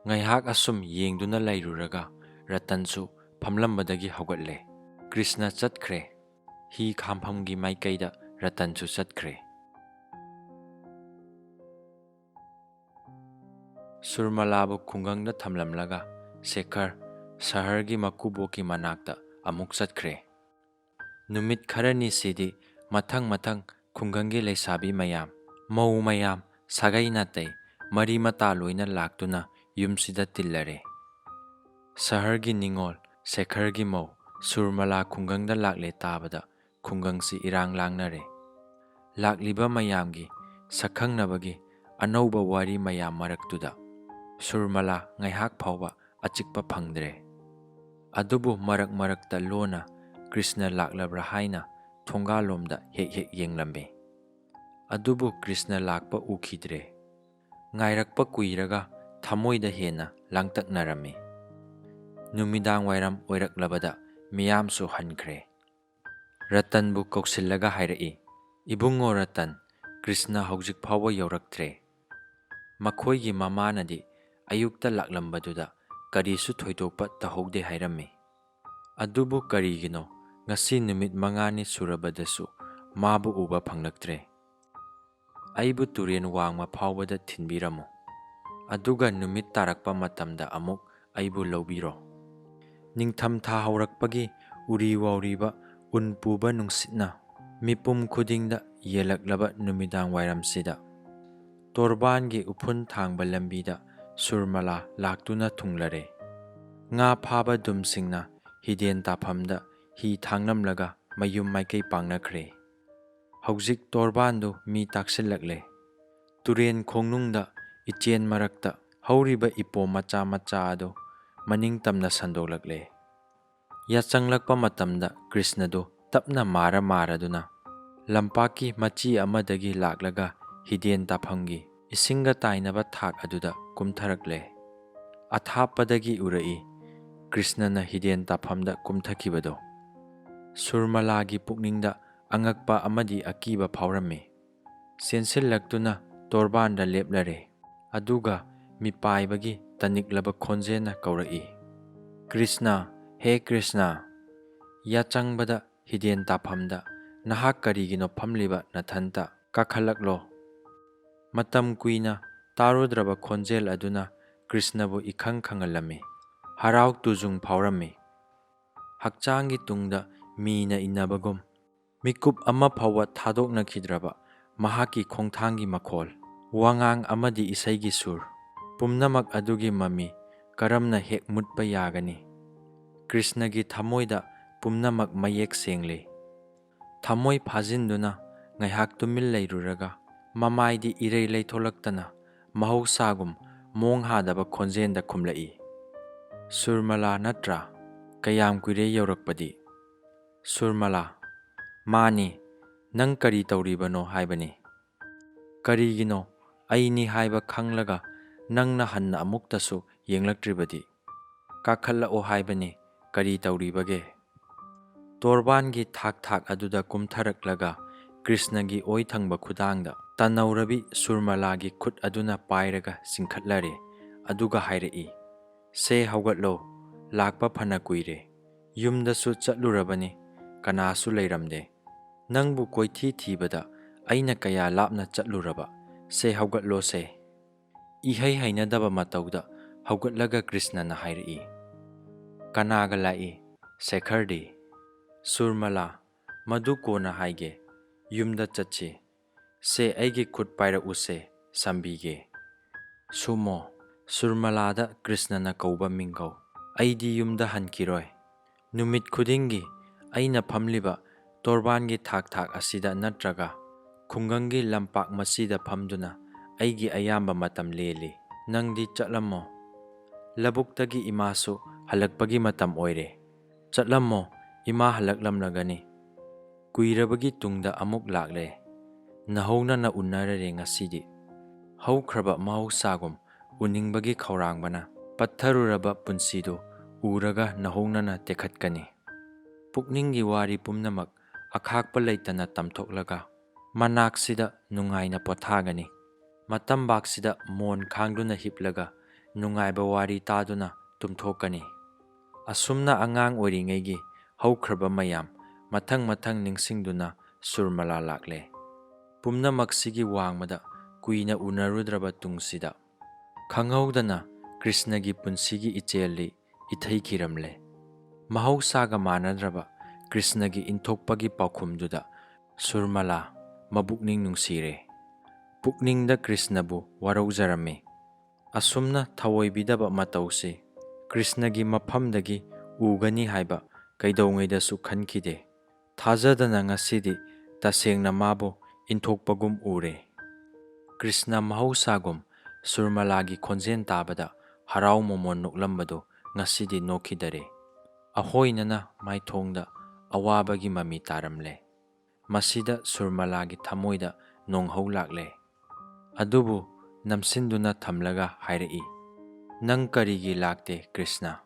ꯉꯥꯏꯍꯥꯛ ꯑꯁꯨꯝ ꯌꯦꯡꯗꯨꯅ ꯂꯩꯔꯨꯔꯒ ꯔꯇꯟꯁꯨ ꯐꯝꯂꯝꯕꯗꯒꯤ ꯍꯧꯒꯠꯂꯦ꯫ ꯀ꯭ꯔꯤꯁꯅ ꯆꯠꯈ꯭ꯔꯦ꯫ ꯍꯤ ꯈꯥꯝꯐꯝꯒꯤ ꯃꯥꯏꯀꯩꯗ ꯔꯇꯟꯁꯨ ꯆꯠꯈ꯭ꯔꯦ꯫ ꯁꯨꯔꯃꯂꯥꯕꯨ ꯈꯨꯡꯒꯪꯗ ꯊꯝꯂꯝꯂꯒ ꯁꯦꯈꯔ ꯁꯍꯔꯒꯤ ꯃꯀꯨꯕꯣꯛꯀꯤ ꯃꯅꯥꯛꯇ ꯑꯃꯨꯛ ꯆꯠꯈ꯭ꯔꯦ꯫ ꯅꯨꯃꯤꯠ ꯈꯔꯅꯤꯁꯤꯗꯤ ꯃꯊꯪ ꯃꯊꯪ ꯈꯨꯡꯒꯪꯒꯤ ꯂꯩꯁꯥꯕꯤ ꯃꯌꯥꯝ, ꯃꯧ ꯃꯌꯥꯝ, ꯁꯥꯒꯩ ꯅꯥꯇꯩ, ꯃꯔꯤ ꯃꯇꯥ ꯂꯣꯏꯅ ꯂꯥꯛꯇꯨꯅ ꯌꯨꯝꯁꯤꯗ ꯇꯤꯜꯂꯔꯦ꯫ ꯁꯍꯔꯒꯤ ꯅꯤꯡꯉꯣꯜ, ꯁꯦꯈꯔꯒꯤ ꯃꯧ, ꯁꯨꯔꯃꯂꯥ ꯈꯨꯡꯒꯪꯗ ꯂꯥꯛꯂꯦ ꯇꯥꯕꯗ ꯈꯨꯡꯒꯪꯁꯤ ꯏꯔꯥꯡ ꯂꯥꯡꯅꯔꯦ꯫ ꯂꯥꯛꯂꯤꯕ ꯃꯌꯥꯝꯒꯤ ꯁꯛꯈꯪꯅꯕꯒꯤ ꯑꯅꯧꯕ ꯋꯥꯔꯤ ꯃꯌꯥꯝ ꯃꯔꯛꯇꯨꯗ ꯁꯨꯔꯃꯂꯥ ꯉꯥꯏꯍꯥꯛ ꯐꯥꯎꯕ ꯑꯆꯤꯛꯄ ꯐꯪꯗ꯭ꯔꯦ꯫ ꯑꯗꯨꯕꯨ ꯃꯔꯛ ꯃꯔꯛꯇ ꯂꯣꯟꯅ ꯀ꯭ꯔꯤꯁꯅ ꯂꯥꯛꯂꯕ꯭ꯔꯥ ꯍꯥꯏꯅ ꯊꯣꯡꯒꯥꯜꯂꯣꯝꯗ ꯍꯦꯛ ꯍꯦꯛ ꯌꯦꯡꯂꯝꯃꯤ꯫ ꯑꯗꯨꯕꯨ ꯀ꯭ꯔꯤꯁꯅ ꯂꯥꯛꯄ ꯎꯈꯤꯗ꯭ꯔꯦ꯫ ꯉꯥꯏꯔꯛꯄ ꯀꯨꯏꯔꯒ ꯊꯃꯣꯏꯗ ꯍꯦꯟꯅ ꯂꯥꯡꯇꯛꯅꯔꯝꯃꯤ꯫ ꯅꯨꯃꯤꯗꯥꯡ ꯋꯥꯏꯔꯝ ꯑꯣꯏꯔꯛꯂꯕꯗ ꯃꯤꯌꯥꯝꯁꯨ ꯍꯟꯈ꯭ꯔꯦ꯫ ꯔꯇꯟꯕꯨ ꯀꯧꯁꯤꯜꯂꯒ ꯍꯥꯏꯔꯛꯏ, ꯏꯕꯨꯡꯉꯣ ꯔꯇꯟ, ꯀ꯭ꯔꯤꯁꯅ ꯍꯧꯖꯤꯛ ꯐꯥꯎꯕ ꯌꯧꯔꯛꯇ꯭ꯔꯦ꯫ ꯃꯈꯣꯏꯒꯤ ꯃꯃꯥꯅꯗꯤ ꯑꯌꯨꯛꯇ ꯂꯥꯛꯂꯝꯕꯗꯨꯗ ꯀꯔꯤꯁꯨ ꯊꯣꯏꯗꯣꯛꯄ ꯇꯧꯍꯧꯗꯦ ꯍꯥꯏꯔꯝꯃꯤ꯫ ꯑꯗꯨꯕꯨ ꯀꯔꯤꯒꯤꯅꯣ ꯉꯁꯤ ꯅꯨꯃꯤꯠ 5ꯅꯤ ꯁꯨꯔꯕꯗꯁꯨ ꯃꯥꯕꯨ ꯎꯕ ꯐꯪꯂꯛꯇ꯭ꯔꯦ? ꯑꯩꯕꯨ ꯇꯨꯔꯦꯟ ꯋꯥꯡꯃ ꯐꯥꯎꯕꯗ ꯊꯤꯟꯕꯤꯔꯝꯃꯨ, ꯑꯗꯨꯒ ꯅꯨꯃꯤꯠ ꯇꯥꯔꯛꯄ ꯃꯇꯝꯗ ꯑꯃꯨꯛ ꯑꯩꯕꯨ ꯂꯧꯕꯤꯔꯣ꯫ ꯅꯤꯡꯊꯝꯊꯥ ꯍꯧꯔꯛꯄꯒꯤ ꯎꯔꯤ ꯋꯥꯎꯔꯤꯕ ꯎꯟ ꯄꯨꯕ ꯅꯨꯡꯁꯤꯠꯅ ꯃꯤꯄꯨꯝ ꯈꯨꯗꯤꯡꯗ ꯌꯦꯜꯂꯛꯂꯕ ꯅꯨꯃꯤꯗꯥꯡ ꯋꯥꯏꯔꯝꯁꯤꯗ ꯇꯣꯔꯕꯥꯟꯒꯤ ꯎꯐꯨꯟ ꯊꯥꯡꯕ ꯂꯝꯕꯤꯗ ꯁꯨꯔꯃꯂꯥ ꯂꯥꯛꯇꯨꯅ ꯊꯨꯡꯂꯔꯦ꯫ ꯉꯥ ꯐꯥꯕ ꯗꯨꯝꯁꯤꯡꯅ ꯍꯤꯗꯦꯟ ꯇꯥꯐꯝꯗ hi ꯊꯥꯡꯂꯝꯂꯒ ꯃꯌꯨꯝ ꯃꯥꯏꯀꯩ ꯄꯥꯡꯅꯈ꯭ꯔꯦ꯫ ꯍꯧꯖꯤꯛ ꯇꯣꯔꯕꯥꯟꯗꯨ ꯃꯤ ꯇꯥꯛꯁꯤꯜꯂꯛꯂꯦ꯫ ꯇꯨꯔꯦꯟ ꯈꯣꯡꯅꯨꯡꯗ ꯏꯆꯦꯟ ꯃꯔꯛꯇ ꯍꯧꯔꯤꯕ ꯏꯄꯣꯝ ꯃꯆꯥ ꯃꯆꯥ ꯑꯗꯨ ꯃꯅꯤꯡ ꯇꯝꯅ ꯁꯟꯗꯣꯛꯂꯛꯂꯦ꯫ ꯌꯥꯆꯪꯂꯛꯄ ꯃꯇꯝꯗ ꯀ꯭ꯔꯤꯁꯅꯗꯨ ꯇꯞꯅ ꯃꯥꯔꯗꯨꯅ ꯂꯝꯄꯥꯛꯀꯤ ꯃꯆꯤ ꯑꯃꯗꯒꯤ ꯂꯥꯛꯂꯒ ꯍꯤꯗꯦꯟ ꯇꯥꯐꯝꯒꯤ ꯏꯁꯤꯡꯒ ꯇꯥꯏꯅꯕ ꯊꯥꯛ ꯑꯗꯨꯗ ꯀꯨꯝꯊꯔꯛꯂꯦ꯫ ꯑꯊꯥꯞꯄꯗꯒꯤ ꯎꯔꯛꯏ ꯀ꯭ꯔꯤꯁꯅꯅ ꯍꯤꯗꯦꯟ ꯇꯥꯐꯝꯗ ꯀꯨꯝꯊꯈꯤꯕꯗꯣ꯫ ꯁꯨꯔꯃꯂꯥꯒꯤ ꯄꯨꯛꯅꯤꯡꯗ ꯑꯉꯛꯄ ꯑꯃꯗꯤ ꯑꯀꯤꯕ ꯐꯥꯎꯔꯝꯃꯤ꯫ ꯆꯦꯟꯁꯤꯜꯂꯛꯇꯨꯅ ꯇꯣꯔꯕꯥꯟꯗ ꯂꯦꯞꯂꯔꯦ꯫ ꯑꯗꯨꯒ ꯃꯤꯄꯥꯏꯕꯒꯤ ꯇꯅꯤꯛꯂꯕ ꯈꯣꯟꯖꯦꯜꯅ ꯀꯧꯔꯛꯏ, ꯀ꯭ꯔꯤꯁꯅ, ꯍꯦ ꯀ꯭ꯔꯤꯁꯅ! ꯌꯥꯆꯪꯕꯗ ꯍꯤꯗꯦꯟ ꯇꯥꯐꯝꯗ ꯅꯍꯥꯛ ꯀꯔꯤꯒꯤꯅꯣ ꯐꯝꯂꯤꯕ ꯅꯊꯟꯇ ꯀꯥꯈꯠꯂꯛꯂꯣ? ꯃꯇꯝ ꯀꯨꯏꯅ ꯇꯥꯔꯨꯗ꯭ꯔꯕ ꯈꯣꯟꯖꯦꯜ ꯑꯗꯨꯅ ꯀ꯭ꯔꯤꯁꯅꯕꯨ ꯏꯈꯪ ꯈꯪꯍꯜꯂꯝꯃꯤ꯫ ꯍꯔꯥꯎ ꯇꯨꯖꯨꯡ ꯐꯥꯎꯔꯝꯃꯤ꯫ ꯍꯛꯆꯥꯡꯒꯤ ꯇꯨꯡꯗ ꯃꯤꯅ ꯏꯟꯅꯕꯒꯨꯝ ꯃꯤꯀꯨꯞ ꯑꯃ ꯐꯥꯎꯕ ꯊꯥꯗꯣꯛꯅꯈꯤꯗ꯭ꯔꯕ ꯃꯍꯥꯛꯀꯤ ꯈꯣꯡꯊꯥꯡꯒꯤ ꯃꯈꯣꯜ, ꯋꯥꯉꯥꯡ ꯑꯃꯗꯤ ꯏꯁꯩꯒꯤ ꯁꯨꯔ, ꯄꯨꯝꯅꯃꯛ ꯑꯗꯨꯒꯤ ꯃꯃꯤ ꯀꯔꯝꯅ ꯍꯦꯛ ꯃꯨꯠꯄ ꯌꯥꯒꯅꯤ? ꯀ꯭ꯔꯤꯁꯅꯒꯤ ꯊꯃꯣꯏꯗ ꯄꯨꯝꯅꯃꯛ ꯃꯌꯦꯛ ꯁꯦꯡꯂꯤ꯫ ꯊꯃꯣꯏ ꯐꯥꯖꯤꯟꯗꯨꯅ ꯉꯥꯏꯍꯥꯛ ꯇꯨꯃꯤꯟ ꯂꯩꯔꯨꯔꯒ ꯃꯃꯥꯏꯗꯤ ꯏꯔꯩ ꯂꯩꯊꯣꯂꯛꯇꯅ ꯃꯍꯧꯁꯥꯒꯨꯝ ꯃꯣꯡ ꯍꯥꯗꯕ ꯈꯣꯟꯖꯦꯜꯗ ꯈꯨꯝꯂꯛꯏ, "ꯁꯨꯔꯃꯂꯥ ꯅꯠꯇ꯭ꯔꯥ? ꯀꯌꯥꯝ ꯀꯨꯏꯔꯦ ꯌꯧꯔꯛꯄꯗꯤ?" "ꯁꯨꯔꯃꯂꯥ, ꯃꯥꯅꯤ, ꯅꯪ ꯀꯔꯤ ꯇꯧꯔꯤꯕꯅꯣ ꯍꯥꯏꯕꯅꯤ? ꯀꯔꯤꯒꯤꯅꯣ ꯑꯩꯅꯤ ꯍꯥꯏꯕ ꯈꯪꯂꯒ ꯅꯪꯅ ꯍꯟꯅ ꯑꯃꯨꯛꯇꯁꯨ ꯌꯦꯡꯂꯛꯇ꯭ꯔꯤꯕꯗꯤ? ꯀꯥꯈꯠꯂꯛꯑꯣ ꯍꯥꯏꯕꯅꯤ, ꯀꯔꯤ ꯇꯧꯔꯤꯕꯒꯦ?" ꯇꯣꯔꯕꯥꯟꯒꯤ ꯊꯥꯛ ꯑꯗꯨꯗ ꯀꯨꯝꯊꯔꯛꯂꯒ ꯀ꯭ꯔꯤꯁꯅꯒꯤ ꯑꯣꯏ ꯊꯪꯕ ꯈꯨꯗꯥꯡꯗ ꯇꯅꯧꯔꯕꯤ ꯁꯨꯔꯃꯂꯥꯒꯤ ꯈꯨꯠ ꯑꯗꯨꯅ ꯄꯥꯏꯔꯒ ꯆꯤꯡꯈꯠꯂꯔꯦ꯫ ꯑꯗꯨꯒ ꯍꯥꯏꯔꯛꯏ, "ꯁꯦ ꯍꯧꯒꯠꯂꯣ, ꯂꯥꯛꯄ ꯐꯅ ꯀꯨꯏꯔꯦ꯫ ꯌꯨꯝꯗꯁꯨ ꯆꯠꯂꯨꯔꯕꯅꯤ, ꯀꯅꯥꯁꯨ ꯂꯩꯔꯝꯗꯦ꯫ ꯅꯪꯕꯨ ꯀꯣꯏꯊꯤ ꯊꯤꯕꯗ ꯑꯩꯅ ꯀꯌꯥ ꯂꯥꯞꯅ ꯆꯠꯂꯨꯔꯕ, ꯁꯦ ꯍꯧꯒꯠꯂꯣ ꯁꯦ." ꯏꯍꯩ ꯍꯩꯅꯗꯕ ꯃꯇꯧꯗ ꯍꯧꯒꯠꯂꯒ ꯀ꯭ꯔꯤꯁꯅꯅ ꯍꯥꯏꯔꯛꯏ, "ꯀꯅꯥꯒ ꯂꯥꯛꯏ? ꯁꯦꯈꯔꯗꯤ?" "ꯁꯨꯔꯃꯂꯥ, ꯃꯗꯨ ꯀꯣꯟꯅ ꯍꯥꯏꯒꯦ, ꯌꯨꯝꯗ ꯆꯠꯁꯤ꯫ ꯁꯦ ꯑꯩꯒꯤ ꯈꯨꯠ ꯄꯥꯏꯔꯛꯎꯁꯦ, ꯁꯝꯕꯤꯒꯦ." "ꯁꯨꯝꯃꯣ." ꯁꯨꯔꯃꯂꯥꯗ ꯀ꯭ꯔꯤꯁꯅꯅ ꯀꯧꯕ ꯃꯤꯡꯒꯧ, "ꯑꯩꯗꯤ ꯌꯨꯝꯗ ꯍꯟꯈꯤꯔꯣꯏ꯫ ꯅꯨꯃꯤꯠ ꯈꯨꯗꯤꯡꯒꯤ ꯑꯩꯅ ꯐꯝꯂꯤꯕ ꯇꯣꯔꯕꯥꯟꯒꯤ ꯊꯥꯛ ꯑꯁꯤꯗ ꯅꯠꯇ꯭ꯔꯒ ꯈꯨꯡꯒꯪꯒꯤ ꯂꯝꯄꯥꯛ ꯃꯁꯤꯗ ꯐꯝꯗꯨꯅ ꯑꯩꯒꯤ ꯑꯌꯥꯝꯕ ꯃꯇꯝ ꯂꯦꯜꯂꯤ꯫ ꯅꯪꯗꯤ ꯆꯠꯂꯝꯃꯣ꯫ ꯂꯧꯕꯨꯛꯇꯒꯤ ꯏꯃꯥꯁꯨ ꯍꯜꯂꯛꯄꯒꯤ ꯃꯇꯝ ꯑꯣꯏꯔꯦ꯫ ꯆꯠꯂꯝꯃꯣ, ꯏꯃꯥ ꯍꯜꯂꯛꯂꯝꯂꯒꯅꯤ꯫ ꯀꯨꯏꯔꯕꯒꯤ ꯇꯨꯡꯗ ꯑꯃꯨꯛ ꯂꯥꯛꯂꯦ꯫ ꯅꯍꯧꯅꯅ ꯎꯅꯔꯔꯦ ꯉꯁꯤꯗꯤ꯫ ꯍꯧꯈ꯭ꯔꯕ ꯃꯍꯧꯁꯥꯒꯨꯝ ꯎꯅꯤꯡꯕꯒꯤ ꯈꯧꯔꯥꯡꯕꯅ ꯄꯠꯊꯔꯨꯔꯕ ꯄꯨꯟꯁꯤꯗꯨ ꯎꯔꯒ ꯅꯍꯧꯅꯅ ꯇꯦꯛꯈꯠꯀꯅꯤ꯫ ꯄꯨꯛꯅꯤꯡꯒꯤ ꯋꯥꯔꯤ ꯄꯨꯝꯅꯃꯛ ꯑꯈꯥꯛꯄ ꯂꯩꯇꯅ ꯇꯝꯊꯣꯛꯂꯒ ꯃꯅꯥꯛꯁꯤꯗ ꯅꯨꯡꯉꯥꯏꯅ ꯄꯣꯊꯥꯒꯅꯤ꯫ ꯃꯇꯝꯕꯥꯛꯁꯤꯗ ꯃꯣꯟ ꯈꯥꯡꯗꯨꯅ ꯍꯤꯞꯂꯒ ꯅꯨꯡꯉꯥꯏꯕ ꯋꯥꯔꯤ ꯇꯥꯗꯨꯅ ꯇꯨꯝꯊꯣꯛꯀꯅꯤ꯫ ꯑꯁꯨꯝꯅ ꯑꯉꯥꯡ ꯑꯣꯏꯔꯤꯉꯩꯒꯤ ꯍꯧꯈ꯭ꯔꯕ ꯃꯌꯥꯝ ꯃꯊꯪ ꯅꯤꯡꯁꯤꯡꯗꯨꯅ ꯁꯨꯔꯃꯂꯥ ꯂꯥꯛꯂꯦ꯫ ꯄꯨꯝꯅꯃꯛꯁꯤꯒꯤ ꯋꯥꯡꯃꯗ ꯀꯨꯏꯅ ꯎꯅꯔꯨꯗ꯭ꯔꯕ ꯇꯨꯡꯁꯤꯗ ꯈꯪꯍꯧꯗꯅ ꯀ꯭ꯔꯤꯁꯅꯒꯤ ꯄꯨꯟꯁꯤꯒꯤ ꯏꯆꯦꯜꯗꯤ ꯏꯊꯩꯈꯤꯔꯝꯂꯦ꯫ ꯃꯍꯧꯁꯥꯒ ꯃꯥꯟꯅꯗ꯭ꯔꯕ ꯀ꯭ꯔꯤꯁꯅꯒꯤ ꯏꯟꯊꯣꯛꯄꯒꯤ ꯄꯥꯎꯈꯨꯝꯗꯨꯗ ꯁꯨꯔꯃꯂꯥ ꯃꯕꯨꯛꯅꯤꯡ ꯅꯨꯡꯁꯤꯔꯦ꯫ ꯄꯨꯛꯅꯤꯡꯗ ꯀ꯭ꯔꯤꯁꯅꯕꯨ ꯋꯥꯔꯧꯖꯔꯝꯃꯤ꯫ ꯑꯁꯨꯝꯅ ꯊꯑꯣꯏꯕꯤꯗꯕ ꯃꯇꯧꯁꯤ ꯀ꯭ꯔꯤꯁꯅꯒꯤ ꯃꯐꯝꯗꯒꯤ ꯎꯒꯅꯤ ꯍꯥꯏꯕ ꯀꯩꯗꯧꯉꯩꯗꯁꯨ ꯈꯟꯈꯤꯗꯦ꯫ ꯊꯥꯖꯗꯅ ꯉꯁꯤꯗꯤ ꯇꯁꯦꯡꯅ ꯃꯥꯕꯨ ꯏꯟꯊꯣꯛꯄꯒꯨꯝ ꯎꯔꯦ꯫ ꯀ꯭ꯔꯤꯁꯅ ꯃꯍꯧꯁꯥꯒꯨꯝ ꯁꯨꯔꯃꯂꯥꯒꯤ ꯈꯣꯟꯖꯦꯜ ꯇꯥꯕꯗ ꯍꯔꯥꯎ ꯃꯣꯃꯣꯟ ꯅꯣꯛꯂꯝꯕꯗꯨ ꯉꯁꯤꯗꯤ ꯅꯣꯛꯈꯤꯗꯔꯦ꯫ ꯑꯍꯣꯏꯅꯅ ꯃꯥꯏꯊꯣꯡꯗ ꯑꯋꯥꯕꯒꯤ ꯃꯃꯤ ꯇꯥꯔꯝꯂꯦ꯫ ꯃꯁꯤꯗ ꯁꯨꯔꯃꯂꯥꯒꯤ ꯊꯃꯣꯏꯗ ꯅꯣꯡꯍꯧ ꯂꯥꯛꯂꯦ꯫ ꯑꯗꯨꯕꯨ ꯅꯝꯁꯤꯟꯗꯨꯅ ꯊꯝꯂꯒ ꯍꯥꯏꯔꯛꯏ, "ꯅꯪ ꯀꯔꯤꯒꯤ ꯂꯥꯛꯇꯦ ꯀ꯭ꯔꯤꯁꯅ?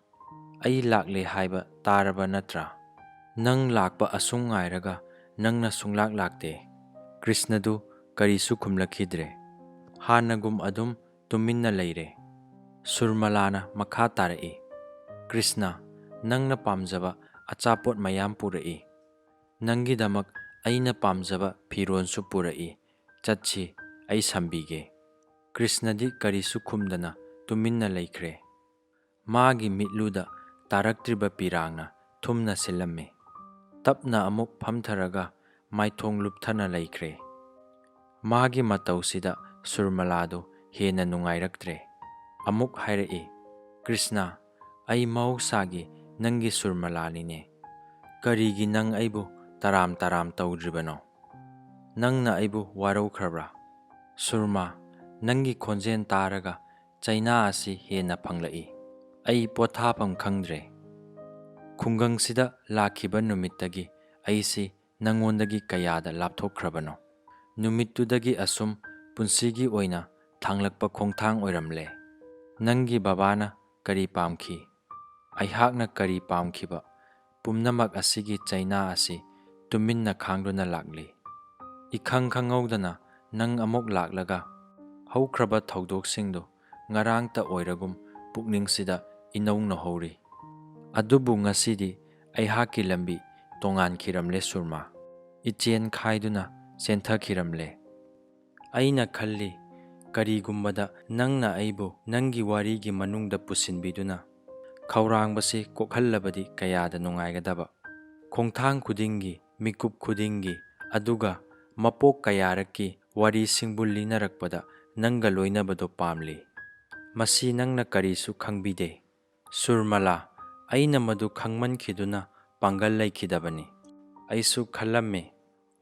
ꯑꯩ ꯂꯥꯛꯂꯦ ꯍꯥꯏꯕ ꯇꯥꯔꯕ ꯅꯠꯇ꯭ꯔꯥ? ꯅꯪ ꯂꯥꯛꯄ ꯑꯁꯨꯝ ꯉꯥꯏꯔꯒ ꯅꯪꯅ ꯁꯨꯡꯂꯥꯛ ꯂꯥꯛꯇꯦ." ꯀ꯭ꯔꯤꯁꯅꯗꯨ ꯀꯔꯤꯁꯨ ꯈꯨꯝꯂꯛꯈꯤꯗ꯭ꯔꯦ꯫ ꯍꯥꯟꯅꯒꯨꯝ ꯑꯗꯨꯝ ꯇꯨꯃꯤꯟꯅ ꯂꯩꯔꯦ꯫ ꯁꯨꯔꯃꯂꯥꯅ ꯃꯈꯥ ꯇꯥꯔꯛꯏ, "ꯀ꯭ꯔꯤꯁꯅ, ꯅꯪꯅ ꯄꯥꯝꯖꯕ ꯑꯆꯥꯄꯣꯠ ꯃꯌꯥꯝ ꯄꯨꯔꯛꯏ꯫ ꯅꯪꯒꯤꯗꯃꯛ ꯑꯩꯅ ꯄꯥꯝꯖꯕ ꯐꯤꯔꯣꯜꯁꯨ ꯄꯨꯔꯛꯏ꯫ ꯆꯠꯁꯤ, ꯑꯩ ꯁꯝꯕꯤꯒꯦ." ꯀ꯭ꯔꯤꯁꯅꯗꯤ ꯀꯔꯤꯁꯨ ꯈꯨꯝꯗꯅ ꯇꯨꯃꯤꯟꯅ ꯂꯩꯈ꯭ꯔꯦ꯫ ꯃꯥꯒꯤ ꯃꯤꯠꯂꯨꯗ ꯇꯥꯔꯛꯇ꯭ꯔꯤꯕ ꯄꯤꯔꯥꯡꯅ ꯊꯨꯝꯅ ꯁꯤꯜꯂꯝꯃꯤ꯫ ꯇꯞꯅ ꯑꯃꯨꯛ ꯐꯝꯊꯔꯒ ꯃꯥꯏꯊꯣꯡ ꯂꯨꯞꯊꯅ ꯂꯩꯈ꯭ꯔꯦ꯫ ꯃꯥꯒꯤ ꯃꯇꯧꯁꯤꯗ ꯁꯨꯔꯃꯂꯥꯗꯨ ꯍꯦꯟꯅ ꯅꯨꯡꯉꯥꯏꯔꯛꯇ꯭ꯔꯦ꯫ ꯑꯃꯨꯛ ꯍꯥꯏꯔꯛꯏ, "ꯀ꯭ꯔꯤꯁꯅ, ꯑꯩ ꯃꯍꯧꯁꯥꯒꯤ ꯅꯪꯒꯤ ꯁꯨꯔꯃꯂꯥꯅꯤꯅꯦ꯫ ꯀꯔꯤꯒꯤ ꯅꯪ ꯑꯩꯕꯨ ꯇꯔꯥꯝ ꯇꯧꯗ꯭ꯔꯤꯕꯅꯣ? ꯅꯪꯅ ꯑꯩꯕꯨ ꯋꯥꯔꯧꯈ꯭ꯔꯕ꯭ꯔꯥ? ꯁꯨꯔꯃꯥ, ꯅꯪꯒꯤ ꯈꯣꯟꯖꯦꯜ ꯇꯥꯔꯒ ꯆꯩꯅꯥ ꯑꯁꯤ ꯍꯦꯟꯅ ꯐꯪꯂꯛꯏ꯫ ꯑꯩ ꯄꯣꯊꯥꯐꯝ ꯈꯪꯗ꯭ꯔꯦ꯫ ꯈꯨꯡꯒꯪꯁꯤꯗ ꯂꯥꯛꯈꯤꯕ ꯅꯨꯃꯤꯠꯇꯒꯤ ꯑꯩꯁꯤ ꯅꯪꯉꯣꯟꯗꯒꯤ ꯀꯌꯥꯗ ꯂꯥꯞꯊꯣꯛꯈ꯭ꯔꯕꯅꯣ? ꯅꯨꯃꯤꯠꯇꯨꯗꯒꯤ ꯑꯁꯨꯝ ꯄꯨꯟꯁꯤꯒꯤ ꯑꯣꯏꯅ ꯊꯥꯡꯂꯛꯄ ꯈꯣꯡꯊꯥꯡ ꯑꯣꯏꯔꯝꯂꯦ꯫ ꯅꯪꯒꯤ ꯕꯕꯥꯅ ꯀꯔꯤ ꯄꯥꯝꯈꯤ? ꯑꯩꯍꯥꯛꯅ ꯀꯔꯤ ꯄꯥꯝꯈꯤꯕ? ꯄꯨꯝꯅꯃꯛ ꯑꯁꯤꯒꯤ ꯆꯩꯅꯥ ꯑꯁꯤ ꯇꯨꯃꯤꯟꯅ ꯈꯥꯡꯗꯨꯅ ꯂꯥꯛꯂꯤ꯫ ꯏꯈꯪ ꯈꯪꯍꯧꯗꯅ ꯅꯪ ꯑꯃꯨꯛ ꯂꯥꯛꯂꯒ ꯍꯧꯈ꯭ꯔꯕ ꯊꯧꯗꯣꯛꯁꯤꯡꯗꯨ ꯉꯔꯥꯡꯇ ꯑꯣꯏꯔꯒꯨꯝ ꯄꯨꯛꯅꯤꯡꯁꯤꯗ ꯏꯅꯧ ꯅꯧꯍꯧꯔꯤ꯫ ꯑꯗꯨꯕꯨ ꯉꯁꯤꯗꯤ ꯑꯩꯍꯥꯛꯀꯤ ꯂꯝꯕꯤ ꯇꯣꯉꯥꯟꯈꯤꯔꯝꯂꯦ ꯁꯨꯔꯃꯥ, ꯏꯆꯦꯟ ꯈꯥꯏꯗꯨꯅ ꯆꯦꯟꯊꯈꯤꯔꯝꯂꯦ꯫ ꯑꯩꯅ ꯈꯜꯂꯤ ꯀꯔꯤꯒꯨꯝꯕꯗ ꯅꯪꯅ ꯑꯩꯕꯨ ꯅꯪꯒꯤ ꯋꯥꯔꯤꯒꯤ ꯃꯅꯨꯡꯗ ꯄꯨꯁꯤꯟꯕꯤꯗꯨꯅ ꯈꯧꯔꯥꯡꯕꯁꯤ ꯀꯣꯛꯍꯜꯂꯕꯗꯤ ꯀꯌꯥꯗ ꯅꯨꯡꯉꯥꯏꯒꯗꯕ꯫ ꯈꯣꯡꯊꯥꯡ ꯈꯨꯗꯤꯡꯒꯤ, ꯃꯤꯀꯨꯞ ꯈꯨꯗꯤꯡꯒꯤ, ꯑꯗꯨꯒ ꯃꯄꯣꯛ ꯀꯌꯥꯔꯛꯀꯤ ꯋꯥꯔꯤꯁꯤꯡꯕꯨ ꯂꯤꯅꯔꯛꯄꯗ ꯅꯪꯒ ꯂꯣꯏꯅꯕꯗꯣ ꯄꯥꯝꯂꯤ꯫ ꯃꯁꯤ ꯅꯪꯅ ꯀꯔꯤꯁꯨ ꯈꯪꯕꯤꯗꯦ ꯁꯨꯔꯃꯥꯂꯥ, ꯑꯩꯅ ꯃꯗꯨ ꯈꯪꯃꯟꯈꯤꯗꯨꯅ ꯄꯥꯡꯒꯜ ꯂꯩꯈꯤꯗꯕꯅꯤ꯫ ꯑꯩꯁꯨ ꯈꯜꯂꯝꯃꯤ,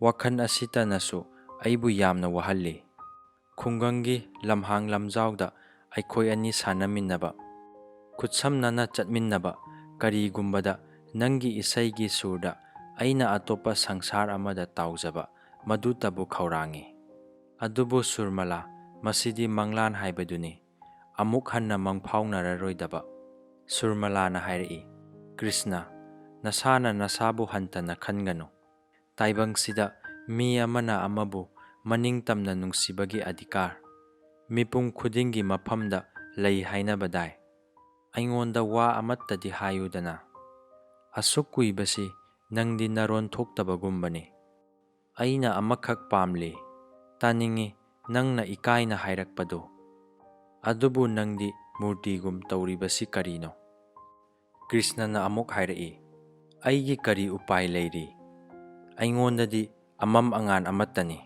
ꯋꯥꯈꯜ ꯑꯁꯤꯇꯅꯁꯨ ꯑꯩꯕꯨ ꯌꯥꯝꯅ ꯋꯥꯍꯜꯂꯤ꯫ ꯈꯨꯡꯒꯪꯒꯤ ꯂꯝꯍꯥꯡ ꯂꯝꯖꯥꯎꯗ ꯑꯩꯈꯣꯏ ꯑꯅꯤ ꯁꯥꯟꯅꯃꯤꯟꯅꯕ, ꯈꯨꯠꯁꯝꯅꯅ ꯆꯠꯃꯤꯟꯅꯕ, ꯀꯔꯤꯒꯨꯝꯕꯗ ꯅꯪꯒꯤ ꯏꯁꯩꯒꯤ ꯁꯨꯔꯗ ꯑꯩꯅ ꯑꯇꯣꯞꯄ ꯁꯪꯁꯥꯔ ꯑꯃꯗ ꯇꯥꯎꯖꯕ, ꯃꯗꯨꯇꯕꯨ ꯈꯧꯔꯥꯡꯏ꯫ ꯑꯗꯨꯕꯨ ꯁꯨꯔꯃꯥꯂꯥ, ꯃꯁꯤꯗꯤ ꯃꯪꯂꯥꯟ ꯍꯥꯏꯕꯗꯨꯅꯤ, ꯑꯃꯨꯛ ꯍꯟꯅ ꯃꯪꯐꯥꯎꯅꯔꯔꯣꯏꯗꯕ꯫ ꯁꯨꯔꯃꯥꯂꯥꯅ ꯍꯥꯏꯔꯛꯏ, ꯀ꯭ꯔꯤꯁꯅ, ꯅꯁꯥꯅ ꯅꯁꯥꯕꯨ ꯍꯟꯊꯅ ꯈꯟꯒꯅꯨ꯫ ꯇꯥꯏꯕꯪꯁꯤꯗ ꯃꯤ ꯑꯃꯅ ꯑꯃꯕꯨ ꯃꯅꯤꯡꯇꯝꯅ ꯅꯨꯡꯁꯤꯕꯒꯤ ꯑꯙꯤꯀꯥꯔ ꯃꯤꯄꯨꯝ ꯈꯨꯗꯤꯡꯒꯤ ꯃꯐꯝꯗ ꯂꯩ ꯍꯥꯏꯅꯕꯗꯥꯏ꯫ ꯑꯩꯉꯣꯟꯗ ꯋꯥ ꯑꯃꯠꯇꯗꯤ ꯍꯥꯏꯌꯨꯗꯅ꯫ ꯑꯁꯨꯛ ꯀꯨꯏꯕꯁꯤ ꯅꯪꯗꯤ ꯅꯔꯣꯟ ꯊꯣꯛꯇꯕꯒꯨꯝꯕꯅꯤ꯫ ꯑꯩꯅ ꯑꯃꯈꯛ ꯄꯥꯝꯂꯤ, ꯇꯥꯅꯤꯡꯏ ꯅꯪꯅ ꯏꯀꯥꯏꯅ ꯍꯥꯏꯔꯛꯄꯗꯨ꯫ ꯑꯗꯨꯕꯨ ꯅꯪꯗꯤ ꯃꯨꯔꯇꯤꯒꯨꯝ ꯇꯧꯔꯤꯕꯁꯤ ꯀꯔꯤꯅꯣ? ꯀ꯭ꯔꯤꯁꯅꯅ ꯑꯃꯨꯛ ꯍꯥꯏꯔꯛꯏ, ꯑꯩꯒꯤ ꯀꯔꯤ ꯎꯄꯥꯏ ꯂꯩꯔꯤ? ꯑꯩꯉꯣꯟꯗꯗꯤ ꯑꯃꯝ ꯑꯉꯥꯟ ꯑꯃꯠꯇꯅꯤ꯫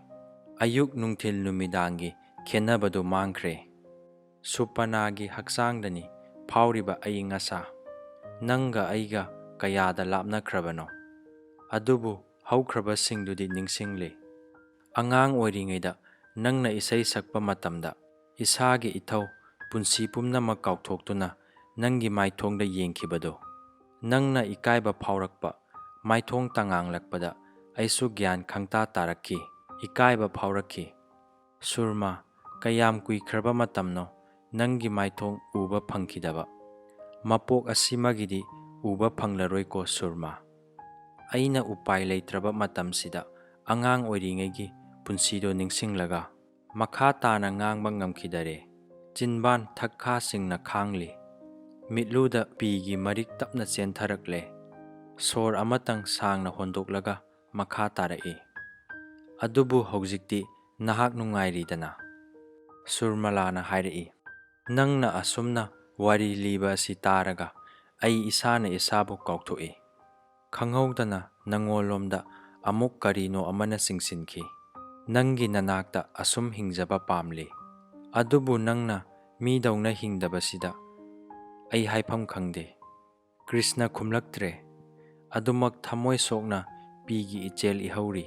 ꯑꯌꯨꯛ ꯅꯨꯡꯊꯤꯜ ꯅꯨꯃꯤꯗꯥꯡꯒꯤ ꯈꯦꯟꯅꯕꯗꯨ ꯃꯥꯡꯈ꯭ꯔꯦ꯫ ꯁꯨꯄꯔꯅꯥꯒꯤ ꯍꯛꯆꯥꯡꯗꯅꯤ ꯐꯥꯎꯔꯤꯕ ꯑꯏꯪ ꯑꯁꯥ꯫ ꯅꯪꯒ ꯑꯩꯒ ꯀꯌꯥꯗ ꯂꯥꯞꯅꯈ꯭ꯔꯕꯅꯣ? ꯑꯗꯨꯕꯨ ꯍꯧꯈ꯭ꯔꯕꯁꯤꯡꯗꯨꯗꯤ ꯅꯤꯡꯁꯤꯡꯂꯤ꯫ ꯑꯉꯥꯡ ꯑꯣꯏꯔꯤꯉꯩꯗ ꯅꯪꯅ ꯏꯁꯩ ꯁꯛꯄ ꯃꯇꯝꯗ ꯏꯁꯥꯒꯤ ꯏꯊꯧ ꯄꯨꯟꯁꯤ ꯄꯨꯝꯅꯃꯛ ꯀꯥꯎꯊꯣꯛꯇꯨꯅ ꯅꯪꯒꯤ ꯃꯥꯏꯊꯣꯡꯗ ꯌꯦꯡꯈꯤꯕꯗꯣ꯫ ꯅꯪꯅ ꯏꯀꯥꯏꯕ ꯐꯥꯎꯔꯛꯄ, ꯃꯥꯏꯊꯣꯡ ꯇꯉꯥꯡꯂꯛꯄꯗ ꯑꯩꯁꯨ ꯒ꯭ꯌꯥꯟ ꯈꯪꯇꯥ ꯇꯥꯔꯛꯈꯤ, ꯏꯀꯥꯏꯕ ꯐꯥꯎꯔꯛꯈꯤ꯫ ꯁꯨꯔꯃꯥ, ꯀꯌꯥꯝ ꯀꯨꯏꯈ꯭ꯔꯕ ꯃꯇꯝꯅꯣ ꯅꯪꯒꯤ ꯃꯥꯏꯊꯣꯡ ꯎꯕ ꯐꯪꯈꯤꯗꯕ? ꯃꯄꯣꯛ ꯑꯁꯤꯃꯒꯤꯗꯤ ꯎꯕ ꯐꯪꯂꯔꯣꯏꯀꯣ ꯁꯨꯔꯃꯥ꯫ ꯑꯩꯅ ꯎꯄꯥꯏ ꯂꯩꯇ꯭ꯔꯕ ꯃꯇꯝꯁꯤꯗ ꯑꯉꯥꯡ ꯑꯣꯏꯔꯤꯉꯩꯒꯤ ꯄꯨꯟꯁꯤꯗꯣ ꯅꯤꯡꯁꯤꯡꯂꯒ ꯃꯈꯥ ꯇꯥꯅ ꯉꯥꯡꯕ ꯉꯝꯈꯤꯗꯔꯦ꯫ ꯆꯤꯟꯕꯥꯟ ꯊꯛ-ꯈꯥꯁꯤꯡꯅ ꯈꯥꯡꯂꯤ꯫ ꯃꯤꯠꯂꯨꯗ ꯄꯤꯒꯤ ꯃꯔꯤꯛ ꯇꯞꯅ ꯆꯦꯟꯊꯔꯛꯂꯦ꯫ ꯁꯣꯔ ꯑꯃꯇꯪ ꯁꯥꯡꯅ ꯍꯣꯟꯗꯣꯛꯂꯒ ꯃꯈꯥ ꯇꯥꯔꯛꯏ, ꯑꯗꯨꯕꯨ ꯍꯧꯖꯤꯛꯇꯤ ꯅꯍꯥꯛ ꯅꯨꯡꯉꯥꯏꯔꯤꯗꯅ? ꯁꯨꯔꯃꯥꯂꯥꯅ ꯍꯥꯏꯔꯛꯏ, ꯅꯪꯅ ꯑꯁꯨꯝꯅ ꯋꯥꯔꯤ ꯂꯤꯕ ꯑꯁꯤ ꯇꯥꯔꯒ ꯑꯩ ꯏꯁꯥꯅ ꯏꯁꯥꯕꯨ ꯀꯥꯎꯊꯣꯛꯏ꯫ ꯈꯪꯍꯧꯗꯅ ꯅꯉꯣꯟꯂꯣꯝꯗ ꯑꯃꯨꯛ ꯀꯔꯤꯅꯣ ꯑꯃꯅ ꯆꯤꯡꯁꯤꯟꯈꯤ꯫ ꯅꯪꯒꯤ ꯅꯅꯥꯛꯇ ꯑꯁꯨꯝ ꯍꯤꯡꯖꯕ ꯄꯥꯝꯂꯤ꯫ ꯑꯗꯨꯕꯨ ꯅꯪꯅ ꯃꯤꯗꯧꯅ ꯍꯤꯡꯗꯕꯁꯤꯗ ꯑꯩ ꯍꯥꯏꯐꯝ ꯈꯪꯗꯦ꯫ ꯀ꯭ꯔꯤꯁꯅ ꯈꯨꯝꯂꯛꯇ꯭ꯔꯦ꯫ ꯑꯗꯨꯃꯛ ꯊꯃꯣꯏ ꯁꯣꯛꯅ ꯄꯤꯒꯤ ꯏꯆꯦꯜ ꯏꯍꯧꯔꯤ꯫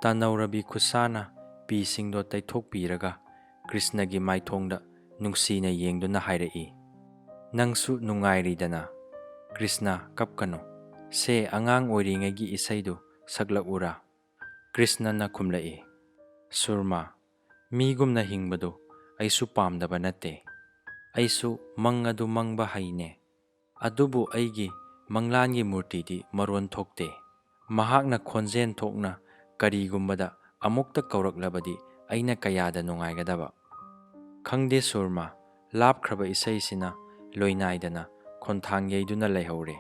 ꯇꯅꯧꯔꯕꯤ ꯈꯨꯠꯁꯥꯅ ꯄꯤꯁꯤꯡꯗꯣ ꯇꯩꯊꯣꯛꯄꯤꯔꯒ ꯀ꯭ꯔꯤꯁꯅꯒꯤ ꯃꯥꯏꯊꯣꯡꯗ ꯅꯨꯡꯁꯤꯅ ꯌꯦꯡꯗꯨꯅ ꯍꯥꯏꯔꯛꯏ, ꯅꯪꯁꯨ ꯅꯨꯡꯉꯥꯏꯔꯤꯗꯅ? ꯀ꯭ꯔꯤꯁꯅ, ꯀꯞꯀꯅꯨ꯫ ꯁꯦ, ꯑꯉꯥꯡ ꯑꯣꯏꯔꯤꯉꯩꯒꯤ ꯏꯁꯩꯗꯨ ꯁꯛꯂꯛꯎꯔꯥ? ꯀ꯭ꯔꯤꯁꯅꯅ ꯈꯨꯝꯂꯛꯏ, ꯁꯨꯔꯃꯥ, ꯃꯤꯒꯨꯝꯅ ꯍꯤꯡꯕꯗꯨ ꯑꯩꯁꯨ ꯄꯥꯝꯗꯕ ꯅꯠꯇꯦ꯫ ꯑꯩꯁꯨ ꯃꯪ ꯑꯗꯨ ꯃꯪꯕ ꯍꯩꯅꯦ꯫ ꯑꯗꯨꯕꯨ ꯑꯩꯒꯤ ꯃꯪꯂꯥꯟꯒꯤ ꯃꯨꯔꯇꯤꯗꯤ ꯃꯔꯣꯟ ꯊꯣꯛꯇꯦ꯫ ꯃꯍꯥꯛꯅ ꯈꯣꯟꯖꯦꯜ ꯊꯣꯛꯅ ꯀꯔꯤꯒꯨꯝꯕꯗ ꯑꯃꯨꯛꯇ ꯀꯧꯔꯛꯂꯕꯗꯤ ꯑꯩꯅ ꯀꯌꯥꯗ ꯅꯨꯡꯉꯥꯏꯒꯗꯕ꯫ ꯈꯪꯗꯦ ꯁꯨꯔꯃꯥ, ꯂꯥꯞꯈ꯭ꯔꯕ ꯏꯁꯩꯁꯤꯅ ꯂꯣꯏꯅꯥꯏꯗꯅ ꯈꯣꯟꯊꯥꯡ ꯌꯩꯗꯨꯅ ꯂꯩꯍꯧꯔꯦ꯫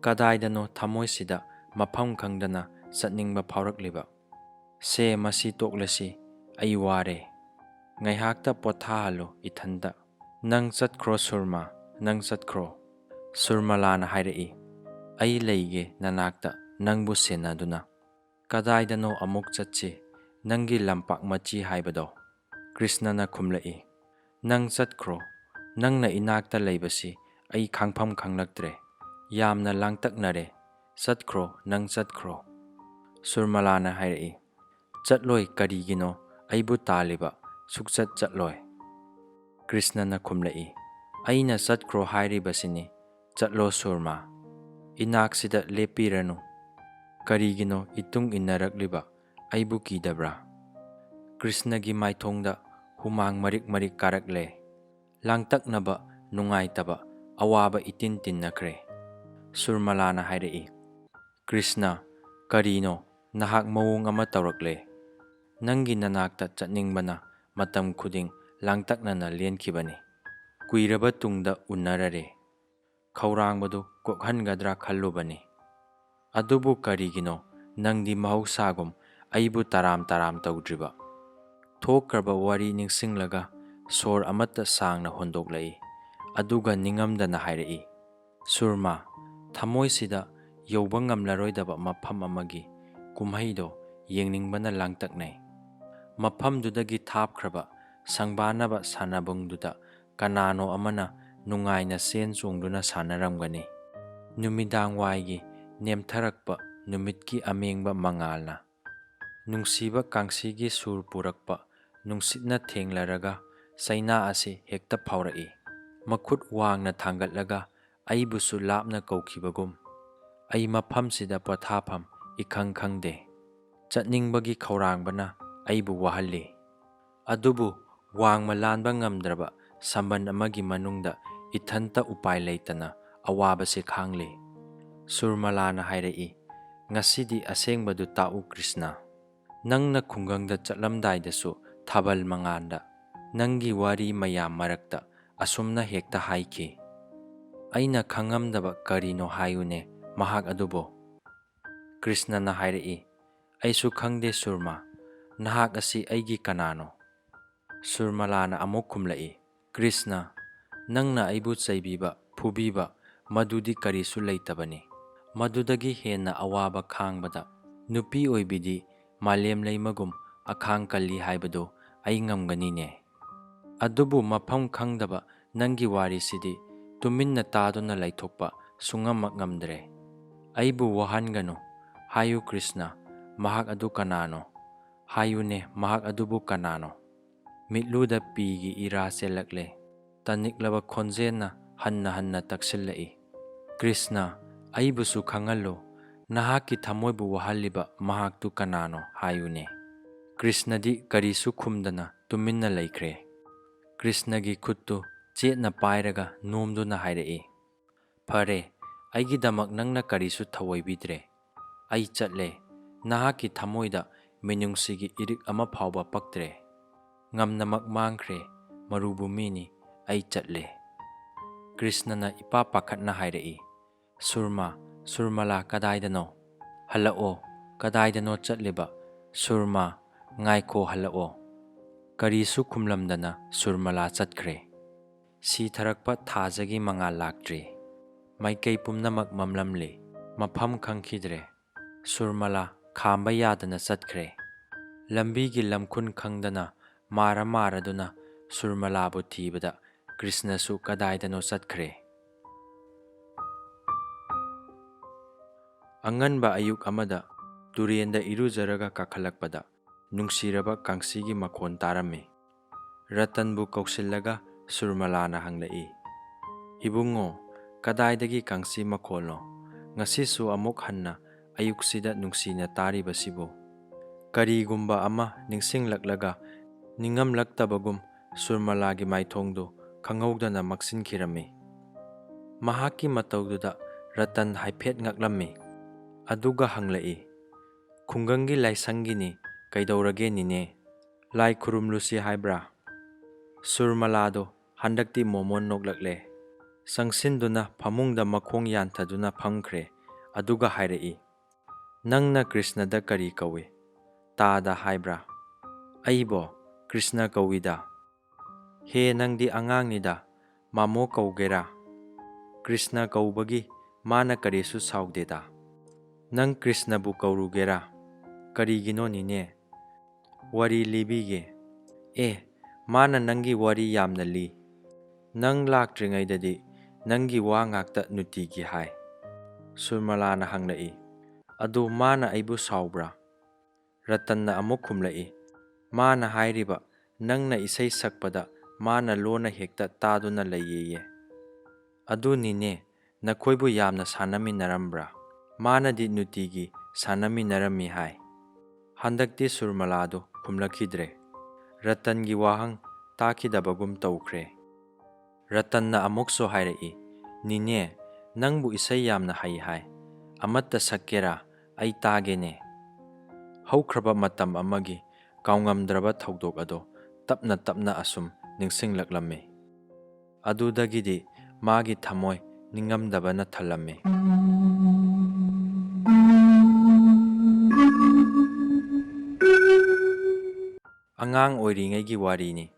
ꯀꯗꯥꯏꯗꯅꯣ ꯊꯃꯣꯏꯁꯤꯗ ꯃꯐꯝ ꯈꯪꯗꯅ ꯆꯠꯅꯤꯡꯕ ꯐꯥꯎꯔꯛꯂꯤꯕ꯫ ꯁꯦ, ꯃꯁꯤ ꯇꯣꯛꯂꯁꯤ, ꯑꯩ ꯋꯥꯔꯦ꯫ ꯉꯥꯏꯍꯥꯛꯇ ꯄꯣꯊꯥꯍꯜꯂꯨ ꯏꯊꯟꯇ꯫ ꯅꯪ ꯆꯠꯈ꯭ꯔꯣ ꯁꯨꯔꯃꯥ, ꯅꯪ ꯆꯠꯈ꯭ꯔꯣ꯫ ꯁꯨꯔꯃꯥꯂꯥꯅ ꯍꯥꯏꯔꯛꯏ, ꯑꯩ ꯂꯩꯒꯦ ꯅꯅꯥꯛꯇ ꯅꯪꯕꯨ ꯁꯦꯟꯅꯗꯨꯅ꯫ ꯀꯗꯥꯏꯗꯅꯣ ꯑꯃꯨꯛ ꯆꯠꯁꯤ, ꯅꯪꯒꯤ ꯂꯝꯄꯥꯛ ꯃꯆꯤ ꯍꯥꯏꯕꯗꯣ? ꯀ꯭ꯔꯤꯁꯅꯅ ꯈꯨꯝꯂꯛꯏ, ꯅꯪ ꯆꯠꯈ꯭ꯔꯣ꯫ ꯅꯪꯅ ꯏꯅꯥꯛꯇ ꯂꯩꯕꯁꯤ ꯑꯩ ꯈꯥꯡꯐꯝ ꯈꯪꯂꯛꯇ꯭ꯔꯦ꯫ ꯌꯥꯝꯅ ꯂꯥꯡꯇꯛꯅꯔꯦ꯫ ꯆꯠꯈ꯭ꯔꯣ, ꯅꯪ ꯆꯠꯈ꯭ꯔꯣ꯫ ꯁꯨꯔꯃꯥꯂꯥꯅ ꯍꯥꯏꯔꯛꯏ, ꯆꯠꯂꯣꯏ, ꯀꯔꯤꯒꯤꯅꯣ ꯑꯩꯕꯨ ꯇꯥꯜꯂꯤꯕ? ꯁꯨꯛꯆꯠ ꯆꯠꯂꯣꯏ꯫ ꯀ꯭ꯔꯤꯁꯅꯅ ꯈꯨꯝꯂꯛꯏ, ꯑꯩꯅ ꯆꯠꯈ꯭ꯔꯣ ꯍꯥꯏꯔꯤꯕꯁꯤꯅꯤ꯫ ꯆꯠꯂꯣ ꯁꯨꯔꯃꯥ, ꯏꯅꯥꯛꯁꯤꯗ ꯂꯦꯞꯄꯤꯔꯅꯨ꯫ ꯀꯔꯤꯒꯤꯅꯣ ꯏꯇꯨꯡ ꯏꯟꯅꯔꯛꯂꯤꯕ? ꯑꯩꯕꯨ ꯀꯤꯗꯕ꯭ꯔꯥ? ꯀ꯭ꯔꯤꯁꯅꯒꯤ ꯃꯥꯏꯊꯣꯡꯗ ꯍꯨꯃꯥꯡ ꯃꯔꯤꯛ ꯃꯔꯤꯛ ꯀꯥꯔꯛꯂꯦ꯫ ꯂꯥꯡꯇꯛꯅꯕ, ꯅꯨꯡꯉꯥꯏꯇꯕ, ꯑꯋꯥꯕ ꯏꯇꯤꯟ ꯇꯤꯟꯅꯈ꯭ꯔꯦ꯫ ꯁꯨꯔꯃꯥꯂꯥꯅ ꯍꯥꯏꯔꯛꯏ, ꯀ꯭ꯔꯤꯁꯅ, ꯀꯔꯤꯅꯣ ꯅꯍꯥꯛ ꯃꯑꯣꯡ ꯑꯃ ꯇꯧꯔꯛꯂꯦ? ꯅꯪꯒꯤ ꯅꯅꯥꯛꯇ ꯆꯠꯅꯤꯡꯕꯅ ꯃꯇꯝ ꯈꯨꯗꯤꯡ ꯂꯥꯡꯇꯛꯅꯅ ꯂꯦꯟꯈꯤꯕꯅꯤ꯫ ꯀꯨꯏꯔꯕ ꯇꯨꯡꯗ ꯎꯅꯔꯔꯦ꯫ ꯈꯧꯔꯥꯡꯕꯗꯨ ꯀꯣꯛꯍꯟꯒꯗ꯭ꯔꯥ ꯈꯜꯂꯨꯕꯅꯤ꯫ ꯑꯗꯨꯕꯨ ꯀꯔꯤꯒꯤꯅꯣ ꯅꯪꯗꯤ ꯃꯍꯧꯁꯥꯒꯨꯝ ꯑꯩꯕꯨ ꯇꯔꯥꯝ ꯇꯧꯗ꯭ꯔꯤꯕ? ꯊꯣꯛꯈ꯭ꯔꯕ ꯋꯥꯔꯤ ꯅꯤꯡꯁꯤꯡꯂꯒ ꯁꯣꯔ ꯑꯃꯠꯇ ꯁꯥꯡꯅ ꯍꯣꯟꯗꯣꯛꯂꯛꯏ, ꯑꯗꯨꯒ ꯅꯤꯡꯉꯝꯗꯅ ꯍꯥꯏꯔꯛꯏ, ꯁꯨꯔꯃꯥ, ꯊꯃꯣꯏꯁꯤꯗ ꯌꯧꯕ ꯉꯝꯂꯔꯣꯏꯗꯕ ꯃꯐꯝ ꯑꯃꯒꯤ ꯀꯨꯝꯍꯩꯗꯣ ꯌꯦꯡꯅꯤꯡꯕꯅ ꯂꯥꯡꯇꯛꯅꯩ꯫ ꯃꯐꯝꯗꯨꯗꯒꯤ ꯊꯥꯞꯈ꯭ꯔꯕ ꯁꯪꯕꯥꯅꯕ ꯁꯥꯟꯅꯕꯨꯡꯗꯨꯗ ꯀꯅꯥꯅꯣ ꯑꯃꯅ ꯅꯨꯡꯉꯥꯏꯅ ꯆꯦꯟ ꯆꯣꯡꯗꯨꯅ ꯁꯥꯟꯅꯔꯝꯒꯅꯤ꯫ ꯅꯨꯃꯤꯗꯥꯡꯋꯥꯏꯒꯤ ꯅꯦꯝꯊꯔꯛꯄ ꯅꯨꯃꯤꯠꯀꯤ ꯑꯃꯦꯡꯕ ꯃꯉꯥꯜꯅ ꯅꯨꯡꯁꯤꯕ ꯀꯥꯡꯁꯤꯒꯤ ꯁꯨꯔ ꯄꯨꯔꯛꯄ ꯅꯨꯡꯁꯤꯠꯅ ꯊꯦꯡꯂꯔꯒ ꯆꯩꯅꯥ ꯑꯁꯤ ꯍꯦꯛꯇ ꯐꯥꯎꯔꯛꯏ, ꯃꯈꯨꯠ ꯋꯥꯡꯅ ꯊꯥꯡꯒꯠꯂꯒ ꯑꯩꯕꯨꯁꯨ ꯂꯥꯞꯅ ꯀꯧꯈꯤꯕꯒꯨꯝ꯫ ꯑꯩ ꯃꯐꯝꯁꯤꯗ ꯄꯣꯊꯥꯐꯝ ꯏꯈꯪ ꯈꯪꯗꯦ, ꯆꯠꯅꯤꯡꯕꯒꯤ ꯈꯧꯔꯥꯡꯕꯅ ꯑꯩꯕꯨ ꯋꯥꯍꯜꯂꯤ꯫ ꯑꯗꯨꯕꯨ ꯋꯥꯡꯃ ꯂꯥꯟꯕ ꯉꯝꯗ꯭ꯔꯕ ꯁꯝꯕꯟ ꯑꯃꯒꯤ ꯃꯅꯨꯡꯗ ꯏꯊꯟꯇ ꯎꯄꯥꯏ ꯂꯩꯇꯅ ꯑꯋꯥꯕꯁꯦ ꯈꯥꯡꯂꯤ꯫ ꯁꯨꯔꯃꯂꯥꯅ ꯍꯥꯏꯔꯛꯏ, ꯉꯁꯤꯗꯤ ꯑꯁꯦꯡꯕꯗꯨ ꯇꯥꯛꯎ ꯀ꯭ꯔꯤꯁꯅ꯫ ꯅꯪꯅ ꯈꯨꯡꯒꯪꯗ ꯆꯠꯂꯝꯗꯥꯏꯗꯁꯨ ꯊꯥꯕꯜ ꯃꯉꯥꯟꯗ ꯅꯪꯒꯤ ꯋꯥꯔꯤ ꯃꯌꯥꯝ ꯃꯔꯛꯇ ꯑꯁꯨꯝꯅ ꯍꯦꯛꯇ ꯍꯥꯏꯈꯤ, ꯑꯩꯅ ꯈꯪꯉꯝꯗꯕ ꯀꯔꯤꯅꯣ ꯍꯥꯏꯌꯨꯅꯦ ꯃꯍꯥꯛ ꯑꯗꯨꯕꯨ꯫ ꯀ꯭ꯔꯤꯁꯅꯅ ꯍꯥꯏꯔꯛꯏ, ꯑꯩꯁꯨ ꯈꯪꯗꯦ ꯁꯨꯔꯃꯥ, ꯅꯍꯥꯛ ꯑꯁꯤ ꯑꯩꯒꯤ ꯀꯅꯥꯅꯣ? ꯁꯨꯔꯃꯂꯥꯅ ꯑꯃꯨꯛ ꯈꯨꯝꯂꯛꯏ, ꯀ꯭ꯔꯤꯁꯅ, ꯅꯪꯅ ꯑꯩꯕꯨ ꯆꯩꯕꯤꯕ ꯐꯨꯕꯤꯕ ꯃꯗꯨꯗꯤ ꯀꯔꯤꯁꯨ ꯂꯩꯇꯕꯅꯤ꯫ ꯃꯗꯨꯗꯒꯤ ꯍꯦꯟꯅ ꯑꯋꯥꯕ ꯈꯥꯡꯕꯗ ꯅꯨꯄꯤ ꯑꯣꯏꯕꯤꯗꯤ ꯃꯥꯂꯦꯝ ꯂꯩꯃꯒꯨꯝ ꯑꯈꯥꯡ ꯀꯜꯂꯤ ꯍꯥꯏꯕꯗꯨ ꯑꯩ ꯉꯝꯒꯅꯤꯅꯦ꯫ ꯑꯗꯨꯕꯨ ꯃꯐꯝ ꯈꯪꯗꯕ ꯅꯪꯒꯤ ꯋꯥꯔꯤꯁꯤꯗꯤ ꯇꯨꯃꯤꯟꯅ ꯇꯥꯗꯨꯅ ꯂꯩꯊꯣꯛꯄ ꯁꯨꯡꯉꯝꯃꯛ ꯉꯝꯗ꯭ꯔꯦ꯫ ꯑꯩꯕꯨ ꯋꯥꯍꯟꯒꯅꯨ, ꯍꯥꯏꯌꯨ ꯀ꯭ꯔꯤꯁꯅ, ꯃꯍꯥꯛ ꯑꯗꯨ ꯀꯅꯥꯅꯣ? ꯍꯥꯏꯌꯨꯅꯦ ꯃꯍꯥꯛ ꯑꯗꯨꯕꯨ ꯀꯅꯥꯅꯣ? ꯃꯤꯠꯂꯨꯗ ꯄꯤꯒꯤ ꯏꯔꯥ ꯆꯦꯜꯂꯛꯂꯦ, ꯇꯅꯤꯛꯂꯕ ꯈꯣꯟꯖꯦꯜꯅ ꯍꯟꯅ ꯍꯟꯅ ꯇꯛꯁꯤꯜꯂꯛꯏ, ꯀ꯭ꯔꯤꯁꯅ, ꯑꯩꯕꯨꯁꯨ ꯈꯪꯍꯜꯂꯨ, ꯅꯍꯥꯛꯀꯤ ꯊꯃꯣꯏꯕꯨ ꯋꯥꯍꯜꯂꯤꯕ ꯃꯍꯥꯛꯇꯨ ꯀꯅꯥꯅꯣ ꯍꯥꯏꯌꯨꯅꯦ꯫ ꯀ꯭ꯔꯤꯁꯅꯗꯤ ꯀꯔꯤꯁꯨ ꯈꯨꯝꯗꯅ ꯇꯨꯃꯤꯟꯅ ꯂꯩꯈ꯭ꯔꯦ꯫ ꯀ꯭ꯔꯤꯁꯅꯒꯤ ꯈꯨꯠꯇꯨ ꯆꯦꯠꯅ ꯄꯥꯏꯔꯒ ꯅꯣꯝꯗꯨꯅ ꯍꯥꯏꯔꯛꯏ, ꯐꯔꯦ, ꯑꯩꯒꯤꯗꯃꯛ ꯅꯪꯅ ꯀꯔꯤꯁꯨ ꯊꯧꯑꯣꯏꯕꯤꯗ꯭ꯔꯦ꯫ ꯑꯩ ꯆꯠꯂꯦ, ꯅꯍꯥꯛꯀꯤ ꯊꯃꯣꯏꯗ ꯃꯤꯅꯨꯡꯁꯤꯒꯤ ꯏꯔꯤꯛ ꯑꯃ ꯐꯥꯎꯕ ꯄꯛꯇ꯭ꯔꯦ꯫ ꯉꯝꯅꯃꯛ ꯃꯥꯡꯈ꯭ꯔꯦ, ꯃꯔꯨꯚꯨꯃꯤꯅꯤ, ꯑꯩ ꯆꯠꯂꯦ꯫ ꯀ꯭ꯔꯤꯁꯅꯅ ꯏꯄꯥ ꯄꯥꯈꯠꯅ ꯍꯥꯏꯔꯛꯏ, ꯁꯨꯔꯃꯥ, ꯁꯨꯔꯃꯂꯥ ꯀꯗꯥꯏꯗꯅꯣ? ꯍꯜꯂꯛꯑꯣ, ꯀꯗꯥꯏꯗꯅꯣ ꯆꯠꯂꯤꯕ? ꯁꯨꯔꯃꯥ, ꯉꯥꯏꯈꯣ, ꯍꯜꯂꯛꯑꯣ꯫ ꯀꯔꯤꯁꯨ ꯈꯨꯝꯂꯝꯗꯅ ꯁꯨꯔꯃꯂꯥ ꯆꯠꯈ꯭ꯔꯦ꯫ ꯁꯤꯊꯔꯛꯄ ꯊꯥꯖꯒꯤ ꯃꯉꯥꯜ ꯂꯥꯛꯇ꯭ꯔꯤ, ꯃꯥꯏꯀꯩ ꯄꯨꯝꯅꯃꯛ ꯃꯝꯂꯝꯂꯤ, ꯃꯐꯝ ꯈꯪꯈꯤꯗ꯭ꯔꯦ꯫ ꯁꯨꯔꯃꯂꯥ ꯈꯥꯝꯕ ꯌꯥꯗꯅ ꯆꯠꯈ꯭ꯔꯦ꯫ ꯂꯝꯕꯤꯒꯤ ꯂꯝꯈꯨꯟ ꯈꯪꯗꯅ ꯃꯥꯔꯗꯨꯅ ꯁꯨꯔꯃꯂꯥꯕꯨ ꯊꯤꯕꯗ ꯀ꯭ꯔꯤꯁꯅꯁꯨ ꯀꯗꯥꯏꯗꯅꯣ ꯆꯠꯈ꯭ꯔꯦ꯫ ꯑꯉꯟꯕ ꯑꯌꯨꯛ ꯑꯃꯗ ꯇꯨꯔꯦꯟꯗ ꯏꯔꯨꯖꯔꯒ ꯀꯥꯈꯠꯂꯛꯄꯗ ꯅꯨꯡꯁꯤꯔꯕ ꯀꯥꯡꯁꯤꯒꯤ ꯃꯈꯣꯟ ꯇꯥꯔꯝꯃꯤ꯫ ꯔꯇꯟꯕꯨ ꯀꯧꯁꯤꯜꯂꯒ ꯁꯨꯔꯃꯂꯥꯅ ꯍꯪꯂꯛꯏ, ꯏꯕꯨꯡꯉꯣ, ꯀꯗꯥꯏꯗꯒꯤ ꯀꯥꯡꯁꯤ ꯃꯈꯣꯜꯅꯣ? ꯉꯁꯤꯁꯨ ꯑꯃꯨꯛ ꯍꯟꯅ ꯑꯌꯨꯛꯁꯤꯗ ꯅꯨꯡꯁꯤꯅ ꯇꯥꯔꯤꯕꯁꯤꯕꯨ? ꯀꯔꯤꯒꯨꯝꯕ ꯑꯃ ꯅꯤꯡꯁꯤꯡꯂꯛꯂꯒ ꯅꯤꯡꯉꯝꯂꯛꯇꯕꯒꯨꯝ ꯁꯨꯔꯃꯂꯥꯒꯤ ꯃꯥꯏꯊꯣꯡꯗꯨ ꯈꯪꯍꯧꯗꯅ ꯃꯛꯁꯤꯟꯈꯤꯔꯝꯃꯤ꯫ ꯃꯍꯥꯛꯀꯤ ꯃꯇꯧꯗꯨꯗ ꯔꯇꯟ ꯍꯥꯏꯐꯦꯠ ꯉꯛꯂꯝꯃꯤ, ꯑꯗꯨꯒ ꯍꯪꯂꯛꯏ, ꯈꯨꯡꯒꯪꯒꯤ ꯂꯥꯏꯁꯪꯒꯤꯅꯤ, ꯀꯩꯗꯧꯔꯒꯦ ꯅꯤꯅꯦ? ꯂꯥꯏ ꯈꯨꯔꯨꯝꯂꯨꯁꯤ ꯍꯥꯏꯕ꯭ꯔꯥ? ꯁꯨꯔꯃꯂꯥꯗꯣ ꯍꯟꯗꯛꯇꯤ ꯃꯣꯃꯣꯟ ꯅꯣꯛꯂꯛꯂꯦ, ꯆꯪꯁꯤꯟꯗꯨꯅ ꯐꯃꯨꯡꯗ ꯃꯈꯣꯡ ꯌꯥꯟꯊꯗꯨꯅ ꯐꯝꯈ꯭ꯔꯦ, ꯑꯗꯨꯒ ꯍꯥꯏꯔꯛꯏ, ꯅꯪꯅ ꯀ꯭ꯔꯤꯁꯅꯗ ꯀꯔꯤ ꯀꯧꯏ? ꯇꯥꯗ ꯍꯥꯏꯕ꯭ꯔꯥ? ꯑꯩꯕꯣ ꯀ꯭ꯔꯤꯁꯅ ꯀꯧꯏꯗ꯫ ꯍꯦ, ꯅꯪꯗꯤ ꯑꯉꯥꯡꯅꯤꯗ, ꯃꯥꯃꯣ ꯀꯧꯒꯦꯔꯥ? ꯀ꯭ꯔꯤꯁꯅ ꯀꯧꯕꯒꯤ ꯃꯥꯅ ꯀꯔꯤꯁꯨ ꯁꯥꯎꯗꯦꯗ꯫ ꯅꯪ ꯀ꯭ꯔꯤꯁꯅꯕꯨ ꯀꯧꯔꯨꯒꯦꯔꯥ? ꯀꯔꯤꯒꯤꯅꯣ ꯅꯤꯅꯦ? ꯋꯥꯔꯤ ꯂꯤꯕꯤꯒꯦ꯫ ꯃꯥꯅ ꯅꯪꯒꯤ ꯋꯥꯔꯤ ꯌꯥꯝꯅ ꯂꯤ꯫ ꯅꯪ ꯂꯥꯛꯇ꯭ꯔꯤꯉꯩꯗꯗꯤ ꯅꯪꯒꯤ ꯋꯥ ꯉꯥꯛꯇ ꯅꯨꯡꯇꯤꯒꯤ ꯍꯥꯏ꯫ ꯁꯨꯔꯃꯂꯥꯅ ꯍꯪꯂꯛꯏ, ꯑꯗꯨ ꯃꯥꯅ ꯑꯩꯕꯨ ꯁꯥꯎꯕ꯭ꯔꯥ? ꯔꯇꯟꯅ ꯑꯃꯨꯛ ꯈꯨꯝꯂꯛꯏ, ꯃꯥꯅ ꯍꯥꯏꯔꯤꯕ ꯅꯪꯅ ꯏꯁꯩ ꯁꯛꯄꯗ ꯃꯥꯅ ꯂꯣꯟꯅ ꯍꯦꯛꯇ ꯇꯥꯗꯨꯅ ꯂꯩꯌꯦꯌꯦ꯫ ꯑꯗꯨ ꯅꯤꯅꯦ, ꯅꯈꯣꯏꯕꯨ ꯌꯥꯝꯅ ꯁꯥꯟꯅꯃꯤꯟꯅꯔꯝꯕ꯭ꯔꯥ? ꯃꯥꯅꯗꯤ ꯅꯨꯡꯇꯤꯒꯤ ꯁꯥꯟꯅꯃꯤꯟꯅꯔꯝꯃꯤ ꯍꯥꯏ꯫ ꯍꯟꯗꯛꯇꯤ ꯁꯨꯔꯃꯂꯥꯗꯨ ꯈꯨꯝꯂꯛꯈꯤꯗ꯭ꯔꯦ꯫ ꯔꯇꯟꯒꯤ ꯋꯥꯍꯪ ꯇꯥꯈꯤꯗꯕꯒꯨꯝ ꯇꯧꯈ꯭ꯔꯦ꯫ ꯔꯇꯟꯅ ꯑꯃꯨꯛꯁꯨ ꯍꯥꯏꯔꯛꯏ, ꯅꯤꯅꯦ, ꯅꯪꯕꯨ ꯏꯁꯩ ꯌꯥꯝꯅ ꯍꯩ ꯍꯥꯏ, ꯑꯃꯠꯇ ꯁꯛꯀꯦꯔꯥ? ꯑꯩ ꯇꯥꯒꯦꯅꯦ꯫ ꯍꯧꯈ꯭ꯔꯕ ꯃꯇꯝ ꯑꯃꯒꯤ ꯀꯥꯎꯉꯝꯗ꯭ꯔꯕ ꯊꯧꯗꯣꯛ ꯑꯗꯣ ꯇꯞꯅ ꯇꯞꯅ ꯑꯁꯨꯝ ꯅꯤꯡꯁꯤꯡꯂꯛꯂꯝꯃꯤ꯫ ꯑꯗꯨꯗꯒꯤꯗꯤ ꯃꯥꯒꯤ ꯊꯃꯣꯏ ꯅꯤꯡꯉꯝꯗꯕꯅ ꯊꯜꯂꯝꯃꯤ꯫ ꯑꯉꯥꯡ ꯑꯣꯏꯔꯤꯉꯩꯒꯤ ꯋꯥꯔꯤꯅꯤ꯫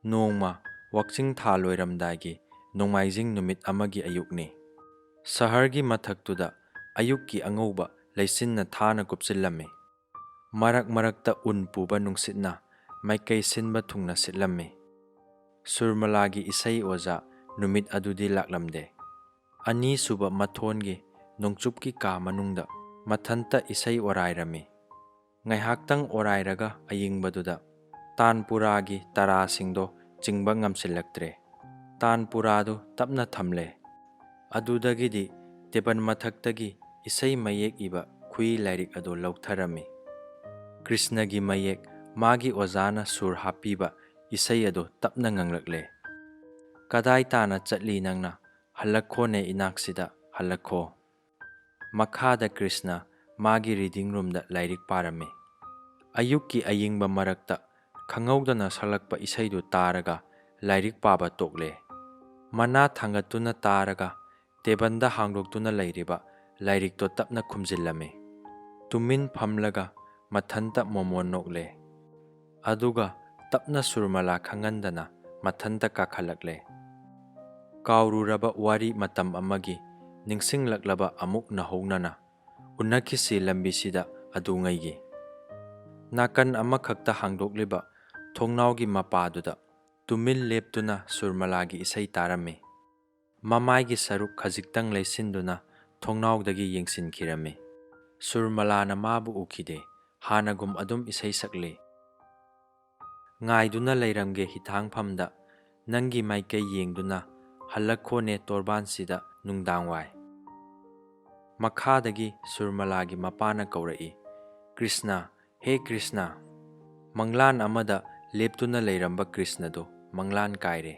ꯅꯣꯡꯃ ꯋꯥꯛꯆꯤꯡ ꯊꯥ ꯂꯣꯏꯔꯝꯗꯥꯏꯒꯤ ꯅꯣꯡꯃꯥꯏꯖꯤꯡ ꯅꯨꯃꯤꯠ ꯑꯃꯒꯤ ꯑꯌꯨꯛꯅꯤ꯫ ꯁꯍꯔꯒꯤ ꯃꯊꯛꯇꯨꯗ ꯑꯌꯨꯛꯀꯤ ꯑꯉꯧꯕ ꯂꯩꯆꯤꯟꯅ ꯊꯥꯅ ꯀꯨꯞꯁꯤꯜꯂꯝꯃꯤ꯫ ꯃꯔꯛ ꯃꯔꯛꯇ ꯎꯟ ꯄꯨꯕ ꯅꯨꯡꯁꯤꯠꯅ ꯃꯥꯏꯀꯩ ꯁꯤꯟꯕ ꯊꯨꯡꯅ ꯁꯤꯠꯂꯝꯃꯤ꯫ ꯁꯨꯔꯃꯂꯥꯒꯤ ꯏꯁꯩ ꯑꯣꯖꯥ ꯅꯨꯃꯤꯠ ꯑꯗꯨꯗꯤ ꯂꯥꯛꯂꯝꯗꯦ꯫ ꯑꯅꯤꯁꯨꯕ ꯃꯊꯣꯟꯒꯤ ꯅꯣꯡꯆꯨꯞꯀꯤ ꯀꯥ ꯃꯅꯨꯡꯗ ꯃꯊꯟꯇ ꯏꯁꯩ ꯑꯣꯔꯥꯏꯔꯝꯃꯤ꯫ ꯉꯥꯏꯍꯥꯛꯇꯪ ꯑꯣꯔꯥꯏꯔꯒ ꯑꯌꯤꯡꯕꯗꯨꯗ ꯇꯥꯟꯄꯨꯔꯥꯒꯤ ꯇꯔꯥꯁꯤꯡꯗꯣ ꯆꯤꯡꯕ ꯉꯝꯁꯤꯜꯂꯛꯇ꯭ꯔꯦ꯫ ꯇꯥꯟꯄꯨꯔꯥꯗꯨ ꯇꯞꯅ ꯊꯝꯂꯦ꯫ ꯑꯗꯨꯗꯒꯤꯗꯤ ꯇꯦꯕꯜ ꯃꯊꯛꯇꯒꯤ ꯏꯁꯩ ꯃꯌꯦꯛ ꯏꯕ ꯈꯨꯏ ꯂꯥꯏꯔꯤꯛ ꯑꯗꯨ ꯂꯧꯊꯔꯝꯃꯤ꯫ ꯀ꯭ꯔꯤꯁꯅꯒꯤ ꯃꯌꯦꯛ ꯃꯥꯒꯤ ꯑꯣꯖꯥꯅ ꯁꯨꯔ ꯍꯥꯞꯄꯤꯕ ꯏꯁꯩ ꯑꯗꯨ ꯇꯞꯅ ꯉꯪꯂꯛꯂꯦ꯫ ꯀꯗꯥꯏ ꯇꯥꯅ ꯆꯠꯂꯤ ꯅꯪꯅ? ꯍꯜꯂꯛꯈꯣꯅꯦ ꯏꯅꯥꯛꯁꯤꯗ ꯍꯜꯂꯛꯈꯣ꯫ ꯃꯈꯥꯗ ꯀ꯭ꯔꯤꯁꯅ ꯃꯥꯒꯤ ꯔꯤꯗꯤꯡ ꯔꯨꯝꯗ ꯂꯥꯏꯔꯤꯛ ꯄꯥꯔꯝꯃꯤ꯫ ꯑꯌꯨꯛꯀꯤ ꯑꯌꯤꯡꯕ ꯃꯔꯛꯇ ꯈꯪꯍꯧꯗꯅ ꯁꯛꯂꯛꯄ ꯏꯁꯩꯗꯨ ꯇꯥꯔꯒ ꯂꯥꯏꯔꯤꯛ ꯄꯥꯕ ꯇꯣꯛꯂꯦ꯫ ꯃꯅꯥ ꯊꯥꯡꯒꯠꯇꯨꯅ ꯇꯥꯔꯒ ꯇꯦꯕꯜꯗ ꯍꯥꯡꯗꯣꯛꯇꯨꯅ ꯂꯩꯔꯤꯕ ꯂꯥꯏꯔꯤꯛꯇꯣ ꯇꯞꯅ ꯈꯨꯝꯖꯤꯜꯂꯝꯃꯤ꯫ ꯇꯨꯃꯤꯟ ꯐꯝꯂꯒ ꯃꯊꯟꯇ ꯃꯣꯃꯣꯟ ꯅꯣꯛꯂꯦ꯫ ꯑꯗꯨꯒ ꯇꯞꯅ ꯁꯨꯔꯃꯂꯥ ꯈꯪꯍꯟꯗꯅ ꯃꯊꯟꯇ ꯀꯥꯈꯠꯂꯛꯂꯦ꯫ ꯀꯥꯎꯔꯨꯔꯕ ꯋꯥꯔꯤ ꯃꯇꯝ ꯑꯃꯒꯤ ꯅꯤꯡꯁꯤꯡꯂꯛꯂꯕ ꯑꯃꯨꯛ ꯅꯧꯍꯧꯅꯅ ꯎꯅꯈꯤꯁꯤ ꯂꯝꯕꯤꯁꯤꯗ ꯑꯗꯨꯉꯩꯒꯤ꯫ ꯅꯥꯀꯟ ꯑꯃꯈꯛꯇ ꯍꯥꯡꯗꯣꯛꯂꯤꯕ ꯊꯣꯡꯅꯥꯎꯒꯤ ꯃꯄꯥꯗꯨꯗ ꯇꯨꯃꯤꯟ ꯂꯦꯞꯇꯨꯅ ꯁꯨꯔꯃꯂꯥꯒꯤ ꯏꯁꯩ ꯇꯥꯔꯝꯃꯤ꯫ ꯃꯃꯥꯏꯒꯤ ꯁꯔꯨꯛ ꯈꯖꯤꯛꯇꯪ ꯂꯩꯁꯤꯟꯗꯨꯅ ꯊꯣꯡꯅꯥꯎꯗꯒꯤ ꯌꯦꯡꯁꯤꯟꯈꯤꯔꯝꯃꯤ꯫ ꯁꯨꯔꯃꯂꯥꯅ ꯃꯥꯕꯨ ꯎꯈꯤꯗꯦ꯫ ꯍꯥꯟꯅꯒꯨꯝ ꯑꯗꯨꯝ ꯏꯁꯩ ꯁꯛꯂꯤ꯫ ꯉꯥꯏꯗꯨꯅ ꯂꯩꯔꯝꯒꯦ ꯍꯤꯊꯥꯡꯐꯝꯗ ꯅꯪꯒꯤ ꯃꯥꯏꯀꯩ ꯌꯦꯡꯗꯨꯅ ꯍꯜꯂꯛꯈꯣꯅꯦ ꯇꯣꯔꯕꯥꯟꯁꯤꯗ ꯅꯨꯡꯗꯥꯡꯋꯥꯏ꯫ ꯃꯈꯥꯗꯒꯤ ꯁꯨꯔꯃꯂꯥꯒꯤ ꯃꯄꯥꯅ ꯀꯧꯔꯛꯏ, ꯀ꯭ꯔꯤꯁꯅ, ꯍꯦ ꯀ꯭ꯔꯤꯁꯅ꯫ ꯃꯪꯂꯥꯟ ꯑꯃꯗ ꯂꯦꯞꯇꯨꯅ ꯂꯩꯔꯝꯕ ꯀ꯭ꯔꯤꯁꯅꯗꯨ ꯃꯪꯂꯥꯟ ꯀꯥꯏꯔꯦ꯫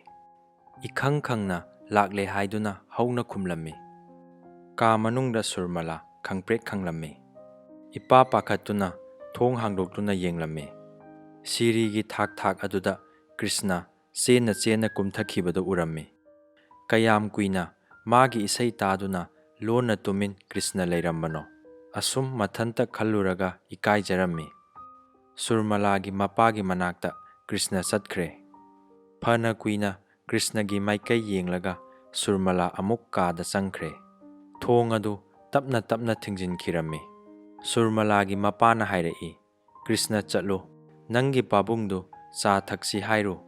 ꯏꯈꯪ ꯈꯪꯅ ꯂꯥꯛꯂꯦ ꯍꯥꯏꯗꯨꯅ ꯍꯧꯅ ꯈꯨꯝꯂꯝꯃꯤ꯫ ꯀꯥ ꯃꯅꯨꯡꯗ ꯁꯨꯔꯃꯂꯥ ꯈꯪꯄ꯭ꯔꯦꯛ ꯈꯪꯂꯝꯃꯤ꯫ ꯏꯄꯥ ꯄꯥꯈꯠꯇꯨꯅ ꯊꯣꯡ ꯍꯥꯡꯗꯣꯛꯇꯨꯅ ꯌꯦꯡꯂꯝꯃꯤ꯫ ꯁꯤꯔꯤꯒꯤ ꯊꯥꯛ ꯊꯥꯛ ꯑꯗꯨꯗ ꯀ꯭ꯔꯤꯁꯅ ꯆꯦꯟꯅ ꯆꯦꯟꯅ ꯀꯨꯝꯊꯈꯤꯕꯗꯨ ꯎꯔꯝꯃꯤ꯫ ꯀꯌꯥꯝ ꯀꯨꯏꯅ ꯃꯥꯒꯤ ꯏꯁꯩ ꯇꯥꯗꯨꯅ ꯂꯣꯟꯅ ꯇꯨꯃꯤꯟ ꯀ꯭ꯔꯤꯁꯅ ꯂꯩꯔꯝꯕꯅꯣ? ꯑꯁꯨꯝ ꯃꯊꯟꯇ ꯈꯜꯂꯨꯔꯒ ꯏꯀꯥꯏꯖꯔꯝꯃꯤ꯫ ꯁꯨꯔꯃꯂꯥꯒꯤ ꯃꯄꯥꯒꯤ ꯃꯅꯥꯛꯇ ꯀ꯭ꯔꯤꯁꯅ ꯆꯠꯈ꯭ꯔꯦ꯫ ꯐꯅ ꯀꯨꯏꯅ ꯀ꯭ꯔꯤꯁꯅꯒꯤ ꯃꯥꯏꯀꯩ ꯌꯦꯡꯂꯒ ꯁꯨꯔꯃꯂꯥ ꯑꯃꯨꯛ ꯀꯥꯗ ꯆꯪꯈ꯭ꯔꯦ꯫ ꯊꯣꯡ ꯑꯗꯨ ꯇꯞꯅ ꯇꯞꯅ ꯊꯤꯡꯖꯤꯟꯈꯤꯔꯝꯃꯤ꯫ ꯁꯨꯔꯃꯂꯥꯒꯤ ꯃꯄꯥꯅ ꯍꯥꯏꯔꯛꯏ, ꯀ꯭ꯔꯤꯁꯅ ꯆꯠꯂꯨ, ꯅꯪꯒꯤ ꯄꯥꯕꯨꯡꯗꯨ ꯆꯥ ꯊꯛꯁꯤ ꯍꯥꯏꯔꯨ꯫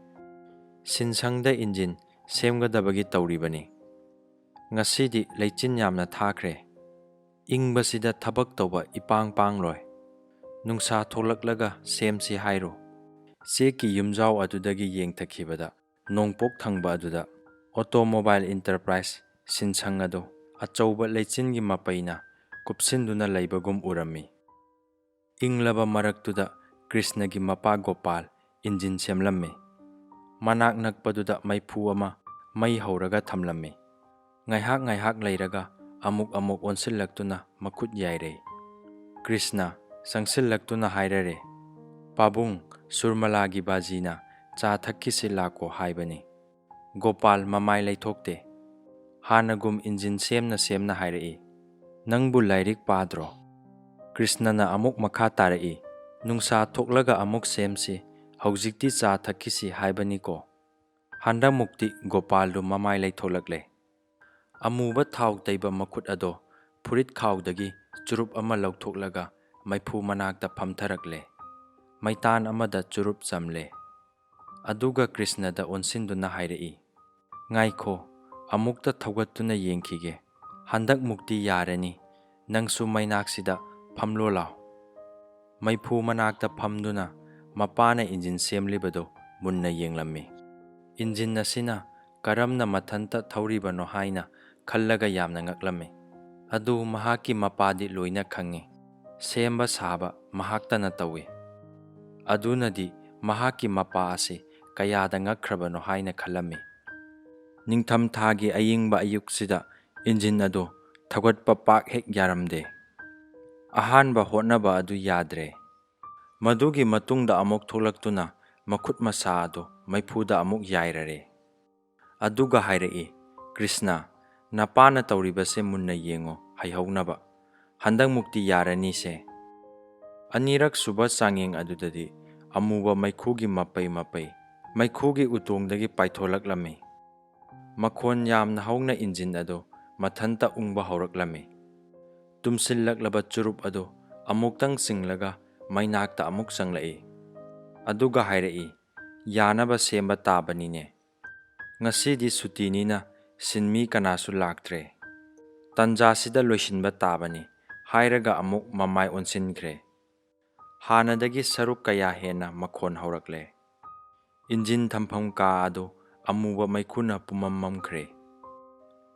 ꯁꯤꯟꯁꯪꯗ ꯏꯟꯖꯤꯟ ꯁꯦꯝꯒꯗꯕꯒꯤ ꯇꯧꯔꯤꯕꯅꯤ꯫ ꯉꯁꯤꯗꯤ ꯂꯩꯆꯤꯟ ꯌꯥꯝꯅ ꯊꯥꯈ꯭ꯔꯦ꯫ ꯏꯪꯕꯁꯤꯗ ꯊꯕꯛ ꯇꯧꯕ ꯏꯄꯥꯡ ꯄꯥꯡꯂꯣꯏ꯫ ꯅꯨꯡꯁꯥ ꯊꯣꯛꯂꯛꯂꯒ ꯁꯦꯝꯁꯤ ꯍꯥꯏꯔꯨ꯫ ꯆꯦꯛꯀꯤ ꯌꯨꯝꯖꯥꯎ ꯑꯗꯨꯗꯒꯤ ꯌꯦꯡꯊꯈꯤꯕꯗ ꯅꯣꯡꯄꯣꯛ ꯊꯪꯕ ꯑꯗꯨꯗ ꯑꯣꯇꯣꯃꯣꯕꯥꯏꯜ ꯏꯟꯇꯔꯄ꯭ꯔꯥꯏꯁ ꯁꯤꯟꯁꯪ ꯑꯗꯨ ꯑꯆꯧꯕ ꯂꯩꯆꯤꯟꯒꯤ ꯃꯄꯩꯅ ꯀꯨꯞꯁꯤꯟꯗꯨꯅ ꯂꯩꯕꯒꯨꯝ ꯎꯔꯝꯃꯤ꯫ ꯏꯪꯂꯕ ꯃꯔꯛꯇꯨꯗ ꯀ꯭ꯔꯤꯁꯅꯒꯤ ꯃꯄꯥ ꯒꯣꯄꯥꯜ ꯏꯟꯖꯤꯟ ꯁꯦꯝꯂꯝꯃꯤ꯫ ꯃꯅꯥꯛ ꯅꯛꯄꯗꯨꯗ ꯃꯩꯐꯨ ꯑꯃ ꯃꯩ ꯍꯧꯔꯒ ꯊꯝꯂꯝꯃꯤ꯫ ꯉꯥꯏꯍꯥꯛ ꯉꯥꯏꯍꯥꯛ ꯂꯩꯔꯒ ꯑꯃꯨꯛ ꯑꯃꯨꯛ ꯑꯣꯟꯁꯤꯜꯂꯛꯇꯨꯅ ꯃꯈꯨꯠ ꯌꯥꯏꯔꯩ꯫ ꯀ꯭ꯔꯤꯁꯅ ꯆꯪꯁꯤꯜꯂꯛꯇꯨꯅ ꯍꯥꯏꯔꯔꯦ, ꯄꯥꯕꯨꯡ, ꯁꯨꯔꯃꯂꯥꯒꯤ ꯕꯥꯖꯤꯅ ꯆꯥ ꯊꯛꯈꯤꯁꯤ ꯂꯥꯛꯀꯣ ꯍꯥꯏꯕꯅꯤ꯫ ꯒꯣꯄꯥꯜ ꯃꯃꯥꯏ ꯂꯩꯊꯣꯛꯇꯦ꯫ ꯍꯥꯟꯅꯒꯨꯝ ꯏꯟꯖꯤꯟ ꯁꯦꯝꯅ ꯁꯦꯝꯅ ꯍꯥꯏꯔꯛꯏ, ꯅꯪꯕꯨ ꯂꯥꯏꯔꯤꯛ ꯄꯥꯗ꯭ꯔꯣ? ꯀ꯭ꯔꯤꯁꯅꯅ ꯑꯃꯨꯛ ꯃꯈꯥ ꯇꯥꯔꯛꯏ, ꯅꯨꯡꯁꯥ ꯊꯣꯛꯂꯒ ꯑꯃꯨꯛ ꯁꯦꯝꯁꯤ, ꯍꯧꯖꯤꯛꯇꯤ ꯆꯥ ꯊꯛꯈꯤꯁꯤ ꯍꯥꯏꯕꯅꯤꯀꯣ꯫ ꯍꯟꯗꯛꯃꯨꯛꯇꯤ ꯒꯣꯄꯥꯜꯗꯨ ꯃꯃꯥꯏ ꯂꯩꯊꯣꯛꯂꯛꯂꯦ꯫ ꯑꯃꯨꯕ ꯊꯥꯎ ꯇꯩꯕ ꯃꯈꯨꯠ ꯑꯗꯣ ꯐꯨꯔꯤꯠ ꯈꯥꯎꯗꯒꯤ ꯆꯨꯔꯨꯞ ꯑꯃ ꯂꯧꯊꯣꯛꯂꯒ ꯃꯩꯐꯨ ꯃꯅꯥꯛꯇ ꯐꯝꯊꯔꯛꯂꯦ꯫ ꯃꯩꯇꯥꯟ ꯑꯃꯗ ꯆꯨꯔꯨꯞ ꯆꯝꯂꯦ꯫ ꯑꯗꯨꯒ ꯀ꯭ꯔꯤꯁꯅꯗ ꯑꯣꯟꯁꯤꯟꯗꯨꯅ ꯍꯥꯏꯔꯛꯏ, ꯉꯥꯏꯈꯣ, ꯑꯃꯨꯛꯇ ꯊꯧꯒꯠꯇꯨꯅ ꯌꯦꯡꯈꯤꯒꯦ꯫ ꯍꯟꯗꯛꯃꯨꯛꯇꯤ ꯌꯥꯔꯅꯤ, ꯅꯪꯁꯨ ꯃꯩꯅꯥꯛꯁꯤꯗ ꯐꯝꯂꯣ ꯂꯥꯎ꯫ ꯃꯩꯐꯨ ꯃꯅꯥꯛꯇ ꯐꯝꯗꯨꯅ ꯃꯄꯥꯅ ꯏꯟꯖꯤꯟ ꯁꯦꯝꯂꯤꯕꯗꯨ ꯃꯨꯟꯅ ꯌꯦꯡꯂꯝꯃꯤ꯫ ꯏꯟꯖꯤꯟ ꯑꯁꯤꯅ ꯀꯔꯝꯅ ꯃꯊꯟꯇ ꯊꯧꯔꯤꯕꯅꯣ ꯍꯥꯏꯅ ꯈꯜꯂꯒ ꯌꯥꯝꯅ ꯉꯛꯂꯝꯃꯤ꯫ ꯑꯗꯨ ꯃꯍꯥꯛꯀꯤ ꯃꯄꯥꯗꯤ ꯂꯣꯏꯅ ꯈꯪꯏ꯫ ꯁꯦꯝꯕ ꯁꯥꯕ ꯃꯍꯥꯛꯇꯅ ꯇꯧꯏ꯫ ꯑꯗꯨꯅꯗꯤ ꯃꯍꯥꯛꯀꯤ ꯃꯄꯥ ꯑꯁꯤ ꯀꯌꯥꯗ ꯉꯛꯈ꯭ꯔꯕꯅꯣ ꯍꯥꯏꯅ ꯈꯜꯂꯝꯃꯤ꯫ ꯅꯤꯡꯊꯝꯊꯥꯒꯤ ꯑꯏꯪꯕ ꯑꯌꯨꯛꯁꯤꯗ ꯏꯟꯖꯤꯟ ꯑꯗꯨ ꯊꯧꯒꯠꯄ ꯄꯥꯛ ꯍꯦꯛ ꯌꯥꯔꯝꯗꯦ꯫ ꯑꯍꯥꯟꯕ ꯍꯣꯠꯅꯕ ꯑꯗꯨ ꯌꯥꯗ꯭ꯔꯦ꯫ ꯃꯗꯨꯒꯤ ꯃꯇꯨꯡꯗ ꯑꯃꯨꯛ ꯊꯣꯛꯂꯛꯇꯨꯅ ꯃꯈꯨꯠ ꯃꯁꯥ ꯑꯗꯨ ꯃꯩꯐꯨꯗ ꯑꯃꯨꯛ ꯌꯥꯏꯔꯔꯦ꯫ ꯑꯗꯨꯒ ꯍꯥꯏꯔꯛꯏ, ꯀ꯭ꯔꯤꯁꯅ, ꯅꯄꯥꯅ ꯇꯧꯔꯤꯕꯁꯦ ꯃꯨꯟꯅ ꯌꯦꯡꯉꯣ ꯍꯩꯍꯧꯅꯕ꯫ ꯍꯟꯗꯛꯃꯨꯛꯇꯤ ꯌꯥꯔꯅꯤꯁꯦ꯫ ꯑꯅꯤꯔꯛ ꯁꯨꯕ ꯆꯥꯡꯌꯦꯡ ꯑꯗꯨꯗꯗꯤ ꯑꯃꯨꯕ ꯃꯩꯈꯨꯒꯤ ꯃꯄꯩ ꯃꯩꯈꯨꯒꯤ ꯎꯇꯣꯡꯗꯒꯤ ꯄꯥꯏꯊꯣꯛꯂꯛꯂꯝꯃꯤ꯫ ꯃꯈꯣꯟ ꯌꯥꯝꯅ ꯍꯧꯅ ꯏꯟꯖꯤꯟ ꯑꯗꯨ ꯃꯊꯟꯇ ꯎꯪꯕ ꯍꯧꯔꯛꯂꯝꯃꯤ꯫ ꯇꯨꯝꯁꯤꯜꯂꯛꯂꯕ ꯆꯨꯔꯨꯞ ꯑꯗꯨ ꯑꯃꯨꯛꯇꯪ ꯆꯤꯡꯂꯒ ꯃꯩꯅꯥꯛꯇ ꯑꯃꯨꯛ ꯆꯪꯂꯛꯏ꯫ ꯑꯗꯨꯒ ꯍꯥꯏꯔꯛꯏ, ꯌꯥꯅꯕ ꯁꯦꯝꯕ ꯇꯥꯕꯅꯤꯅꯦ꯫ ꯉꯁꯤꯗꯤ ꯁꯨꯇꯤꯅꯤꯅ ꯁꯤꯟꯃꯤ ꯀꯅꯥꯁꯨ ꯂꯥꯛꯇ꯭ꯔꯦ꯫ ꯇꯟꯖꯥꯁꯤꯗ ꯂꯣꯏꯁꯤꯟꯕ ꯇꯥꯕꯅꯤ ꯍꯥꯏꯔꯒ ꯑꯃꯨꯛ ꯃꯃꯥꯏ ꯑꯣꯟꯁꯤꯟꯈ꯭ꯔꯦ꯫ ꯍꯥꯟꯅꯗꯒꯤ ꯁꯔꯨꯛ ꯀꯌꯥ ꯍꯦꯟꯅ ꯃꯈꯣꯟ ꯍꯧꯔꯛꯂꯦ꯫ ꯏꯟꯖꯤꯟ ꯊꯝꯐꯝ ꯀꯥ ꯑꯗꯨ ꯑꯃꯨꯕ ꯃꯩꯈꯨꯅ ꯄꯨꯝꯃꯝ ꯃꯝꯈ꯭ꯔꯦ꯫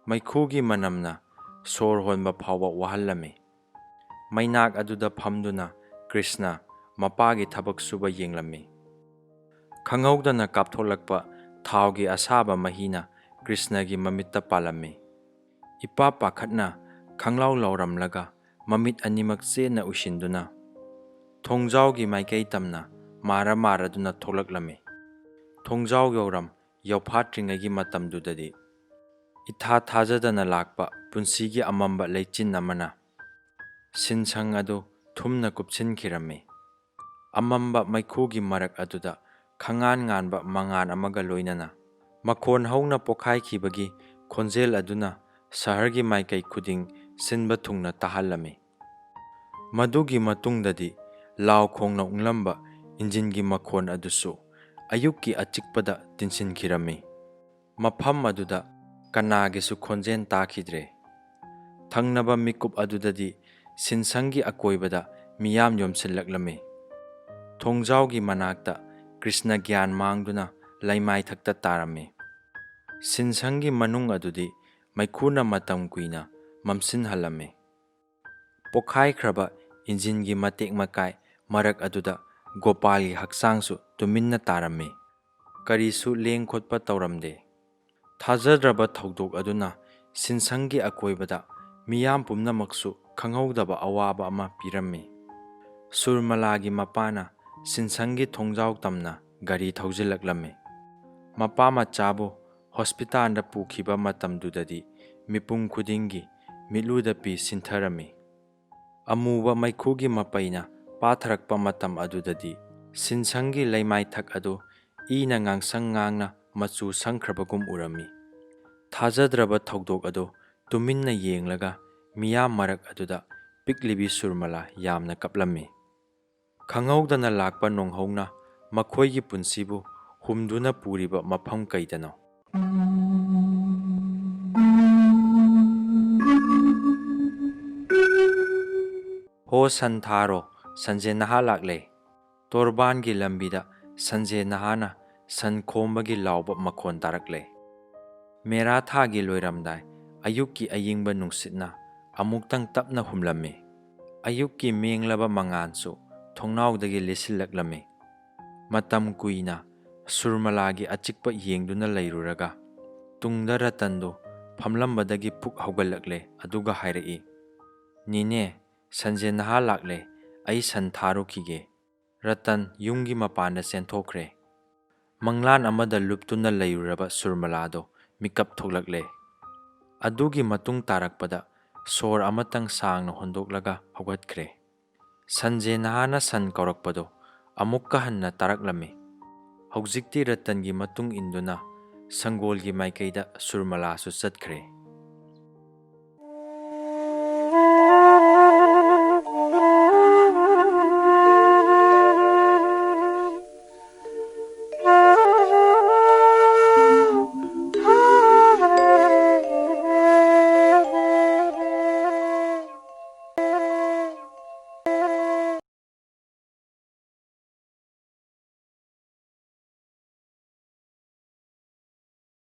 ꯃꯩꯈꯨꯒꯤ ꯃꯅꯝꯅ ꯁꯣꯔ ꯍꯣꯟꯕ ꯐꯥꯎꯕ ꯋꯥꯍꯜꯂꯝꯃꯤ꯫ ꯃꯩꯅꯥꯛ ꯑꯗꯨꯗ ꯐꯝꯗꯨꯅ ꯀ꯭ꯔꯤꯁꯅ ꯃꯄꯥꯒꯤ ꯊꯕꯛ ꯁꯨꯕ ꯌꯦꯡꯂꯝꯃꯤ꯫ ꯈꯪꯍꯧꯗꯅ ꯀꯥꯞꯊꯣꯛꯂꯛꯄ ꯊꯥꯎꯒꯤ ꯑꯁꯥꯕ ꯃꯍꯤꯅ ꯀ꯭ꯔꯤꯁꯅꯒꯤ ꯃꯃꯤꯠꯇ ꯄꯥꯜꯂꯝꯃꯤ꯫ ꯏꯄꯥ ꯄꯥꯈꯠꯅ ꯈꯪꯂꯥꯎ ꯂꯥꯎꯔꯝꯂꯒ ꯃꯃꯤꯠ ꯑꯅꯤꯃꯛ ꯆꯦꯠꯅ ꯎꯏꯁꯤꯟꯗꯨꯅ ꯊꯣꯡꯖꯥꯎꯒꯤ ꯃꯥꯏꯀꯩ ꯇꯝꯅ ꯃꯥꯔꯗꯨꯅ ꯊꯣꯛꯂꯛꯂꯝꯃꯤ꯫ ꯊꯣꯡꯖꯥꯎ ꯌꯧꯔꯝ ꯌꯧꯐꯥꯠꯇ꯭ꯔꯤꯉꯩꯒꯤ ꯃꯇꯝꯗꯨꯗꯗꯤ ꯏꯊꯥ ꯊꯥꯖꯗꯅ ꯂꯥꯛꯄ ꯄꯨꯟꯁꯤꯒꯤ ꯑꯃꯝꯕ ꯂꯩꯆꯤꯟ ꯑꯃꯅ ꯁꯤꯟꯁꯪ ꯑꯗꯨ ꯊꯨꯝꯅ ꯀꯨꯞꯁꯤꯟꯈꯤꯔꯝꯃꯤ꯫ ꯑꯃꯝꯕ ꯃꯩꯈꯨꯒꯤ ꯃꯔꯛ ꯑꯗꯨꯗ ꯈꯪꯉꯥꯟ ꯉꯥꯟꯕ ꯃꯉꯥꯜ ꯑꯃꯒ ꯂꯣꯏꯅꯅ ꯃꯈꯣꯟ ꯍꯧꯅ ꯄꯣꯈꯥꯏꯈꯤꯕꯒꯤ ꯈꯣꯟꯖꯦꯜ ꯑꯗꯨꯅ ꯁꯍꯔꯒꯤ ꯃꯥꯏꯀꯩ ꯈꯨꯗꯤꯡ ꯁꯤꯟꯕ ꯊꯨꯡꯅ ꯇꯥꯍꯜꯂꯝꯃꯤ꯫ ꯃꯗꯨꯒꯤ ꯃꯇꯨꯡꯗꯗꯤ ꯂꯥꯎ ꯈꯣꯡꯅ ꯎꯪꯂꯝꯕ ꯏꯟꯖꯤꯟꯒꯤ ꯃꯈꯣꯟ ꯑꯗꯨꯁꯨ ꯑꯌꯨꯛꯀꯤ ꯑꯆꯤꯛꯄꯗ ꯇꯤꯟꯁꯤꯟꯈꯤꯔꯝꯃꯤ꯫ ꯃꯐꯝ ꯑꯗꯨꯗ ꯀꯅꯥꯒꯤꯁꯨ ꯈꯣꯟꯖꯦꯜ ꯇꯥꯈꯤꯗ꯭ꯔꯦ꯫ ꯊꯪꯅꯕ ꯃꯤꯀꯨꯞ ꯑꯗꯨꯗꯗꯤ ꯁꯤꯟꯁꯪꯒꯤ ꯑꯀꯣꯏꯕꯗ ꯃꯤꯌꯥꯝ ꯌꯣꯝꯁꯤꯜꯂꯛꯂꯝꯃꯤ꯫ ꯊꯣꯡꯖꯥꯎꯒꯤ ꯃꯅꯥꯛꯇ ꯀ꯭ꯔꯤꯁꯅ ꯒ꯭ꯌꯥꯟ ꯃꯥꯡꯗꯨꯅ ꯂꯩꯃꯥꯏꯊꯛꯇ ꯇꯥꯔꯝꯃꯤ꯫ ꯁꯤꯟꯁꯪꯒꯤ ꯃꯅꯨꯡ ꯑꯗꯨꯗꯤ ꯃꯩꯈꯨꯅ ꯃꯇꯝ ꯀꯨꯏꯅ ꯃꯝꯁꯤꯟꯍꯜꯂꯝꯃꯤ꯫ ꯄꯣꯈꯥꯏꯈ꯭ꯔꯕ ꯏꯟꯖꯤꯟꯒꯤ ꯃꯇꯦꯛ ꯃꯀꯥꯏ ꯃꯔꯛ ꯑꯗꯨꯗ ꯒꯣꯄꯥꯜꯒꯤ ꯍꯛꯆꯥꯡꯁꯨ ꯇꯨꯃꯤꯟꯅ ꯇꯥꯔꯝꯃꯤ꯫ ꯀꯔꯤꯁꯨ ꯂꯦꯡ ꯈꯣꯠꯄ ꯇꯧꯔꯝꯗꯦ꯫ ꯊꯥꯖꯗ꯭ꯔꯕ ꯊꯧꯗꯣꯛ ꯑꯗꯨꯅ ꯁꯤꯟꯁꯪꯒꯤ ꯑꯀꯣꯏꯕꯗ ꯃꯤꯌꯥꯝ ꯄꯨꯝꯅꯃꯛꯁꯨ ꯈꯪꯍꯧꯗꯕ ꯑꯋꯥꯕ ꯑꯃ ꯄꯤꯔꯝꯃꯤ꯫ ꯁꯨꯔꯃꯂꯥꯒꯤ ꯃꯄꯥꯅ ꯁꯤꯟꯁꯪꯒꯤ ꯊꯣꯡꯖꯥꯎ ꯇꯝꯅ ꯒꯥꯔꯤ ꯊꯧꯖꯤꯜꯂꯛꯂꯝꯃꯤ꯫ ꯃꯄꯥ ꯃꯆꯥꯕꯨ ꯍꯣꯁꯄꯤꯇꯥꯜꯗ ꯄꯨꯈꯤꯕ ꯃꯇꯝꯗꯨꯗꯗꯤ ꯃꯤꯄꯨꯝ ꯈꯨꯗꯤꯡꯒꯤ ꯃꯤꯠꯂꯨꯗ ꯄꯤ ꯁꯤꯟꯊꯔꯝꯃꯤ꯫ ꯑꯃꯨꯕ ꯃꯩꯈꯨꯒꯤ ꯃꯄꯩꯅ ꯄꯥꯊꯔꯛꯄ ꯃꯇꯝ ꯑꯗꯨꯗꯗꯤ ꯁꯤꯟꯁꯪꯒꯤ ꯂꯩꯃꯥꯏꯊꯛ ꯑꯗꯨ ꯏꯅ ꯉꯥꯡꯁꯪ ꯉꯥꯡꯅ ꯃꯆꯨ ꯁꯪꯈ꯭ꯔꯕꯒꯨꯝ ꯎꯔꯝꯃꯤ꯫ ꯊꯥꯖꯗ꯭ꯔꯕ ꯊꯧꯗꯣꯛ ꯑꯗꯨ ꯇꯨꯃꯤꯟꯅ ꯌꯦꯡꯂꯒ ꯃꯤꯌꯥꯝ ꯃꯔꯛ ꯑꯗꯨꯗ ꯄꯤꯛꯂꯤꯕꯤ ꯁꯨꯔꯃꯂꯥ ꯌꯥꯝꯅ ꯀꯞꯂꯝꯃꯤ꯫ ꯈꯪꯍꯧꯗꯅ ꯂꯥꯛꯄ ꯅꯣꯡꯍꯧꯅ ꯃꯈꯣꯏꯒꯤ ꯄꯨꯟꯁꯤꯕꯨ ꯍꯨꯝꯗꯨꯅ ꯄꯨꯔꯤꯕ ꯃꯐꯝ ꯀꯩꯗꯅꯣ? ꯍꯣ ꯁꯟ ꯊꯥꯔꯣ, ꯁꯟꯖꯦ ꯅꯍꯥ ꯂꯥꯛꯂꯦ꯫ ꯇꯣꯔꯕꯥꯟꯒꯤ ꯂꯝꯕꯤꯗ ꯁꯟꯖꯦ ꯅꯍꯥꯅ ꯁꯟ ꯈꯣꯝꯕꯒꯤ ꯂꯥꯎꯕ ꯃꯈꯣꯟ ꯇꯥꯔꯛꯂꯦ꯫ ꯃꯦꯔꯥ ꯊꯥꯒꯤ ꯂꯣꯏꯔꯝꯗꯥꯏ ꯑꯌꯨꯛꯀꯤ ꯑꯏꯪꯕ ꯅꯨꯡꯁꯤꯠꯅ ꯑꯃꯨꯛꯇꯪ ꯇꯞꯅ ꯍꯨꯝꯂꯝꯃꯤ꯫ ꯑꯌꯨꯛꯀꯤ ꯃꯦꯡꯂꯕ ꯃꯉꯥꯜꯁꯨ ꯊꯣꯡꯅꯥꯎꯗꯒꯤ ꯂꯤꯠꯁꯤꯜꯂꯛꯂꯝꯃꯤ꯫ ꯃꯇꯝ ꯀꯨꯏꯅ ꯁꯨꯔꯃꯂꯥꯒꯤ ꯑꯆꯤꯛꯄ ꯌꯦꯡꯗꯨꯅ ꯂꯩꯔꯨꯔꯒ ꯇꯨꯡꯗ ꯔꯇꯟꯗꯨ ꯐꯝꯂꯝꯕꯗꯒꯤ ꯄꯨꯛ ꯍꯧꯒꯠꯂꯛꯂꯦ ꯑꯗꯨꯒ ꯍꯥꯏꯔꯛꯏ, ꯅꯤꯅꯦ, ꯁꯟꯖꯦ ꯅꯍꯥ ꯂꯥꯛꯂꯦ, ꯑꯩ ꯁꯟ ꯊꯥꯔꯨꯈꯤꯒꯦ꯫ ꯔꯇꯟ ꯌꯨꯝꯒꯤ ꯃꯄꯥꯟꯗ ꯆꯦꯟꯊꯣꯛꯈ꯭ꯔꯦ꯫ ꯃꯪꯂꯥꯟ ꯑꯃꯗ ꯂꯨꯞꯇꯨꯅ ꯂꯩꯔꯨꯔꯕ ꯁꯨꯔꯃꯂꯥꯗꯣ ꯃꯤꯀꯞ ꯊꯣꯛꯂꯛꯂꯦ꯫ ꯑꯗꯨꯒꯤ ꯃꯇꯨꯡ ꯇꯥꯔꯛꯄꯗ ꯁꯣꯔ ꯑꯃꯇꯪ ꯁꯥꯡꯅ ꯍꯣꯟꯗꯣꯛꯂꯒ ꯍꯧꯒꯠꯈ꯭ꯔꯦ꯫ ꯁꯟꯖꯦ ꯅꯍꯥꯅ ꯁꯟ ꯀꯧꯔꯛꯄꯗꯣ ꯑꯃꯨꯛꯀ ꯍꯟꯅ ꯇꯥꯔꯛꯂꯝꯃꯤ꯫ ꯍꯧꯖꯤꯛꯇꯤ ꯔꯇꯟꯒꯤ ꯃꯇꯨꯡ ꯏꯟꯗꯨꯅ ꯁꯪꯒꯣꯜꯒꯤ ꯃꯥꯏꯀꯩꯗ ꯁꯨꯔꯃꯂꯥꯁꯨ ꯆꯠꯈ꯭ꯔꯦ꯫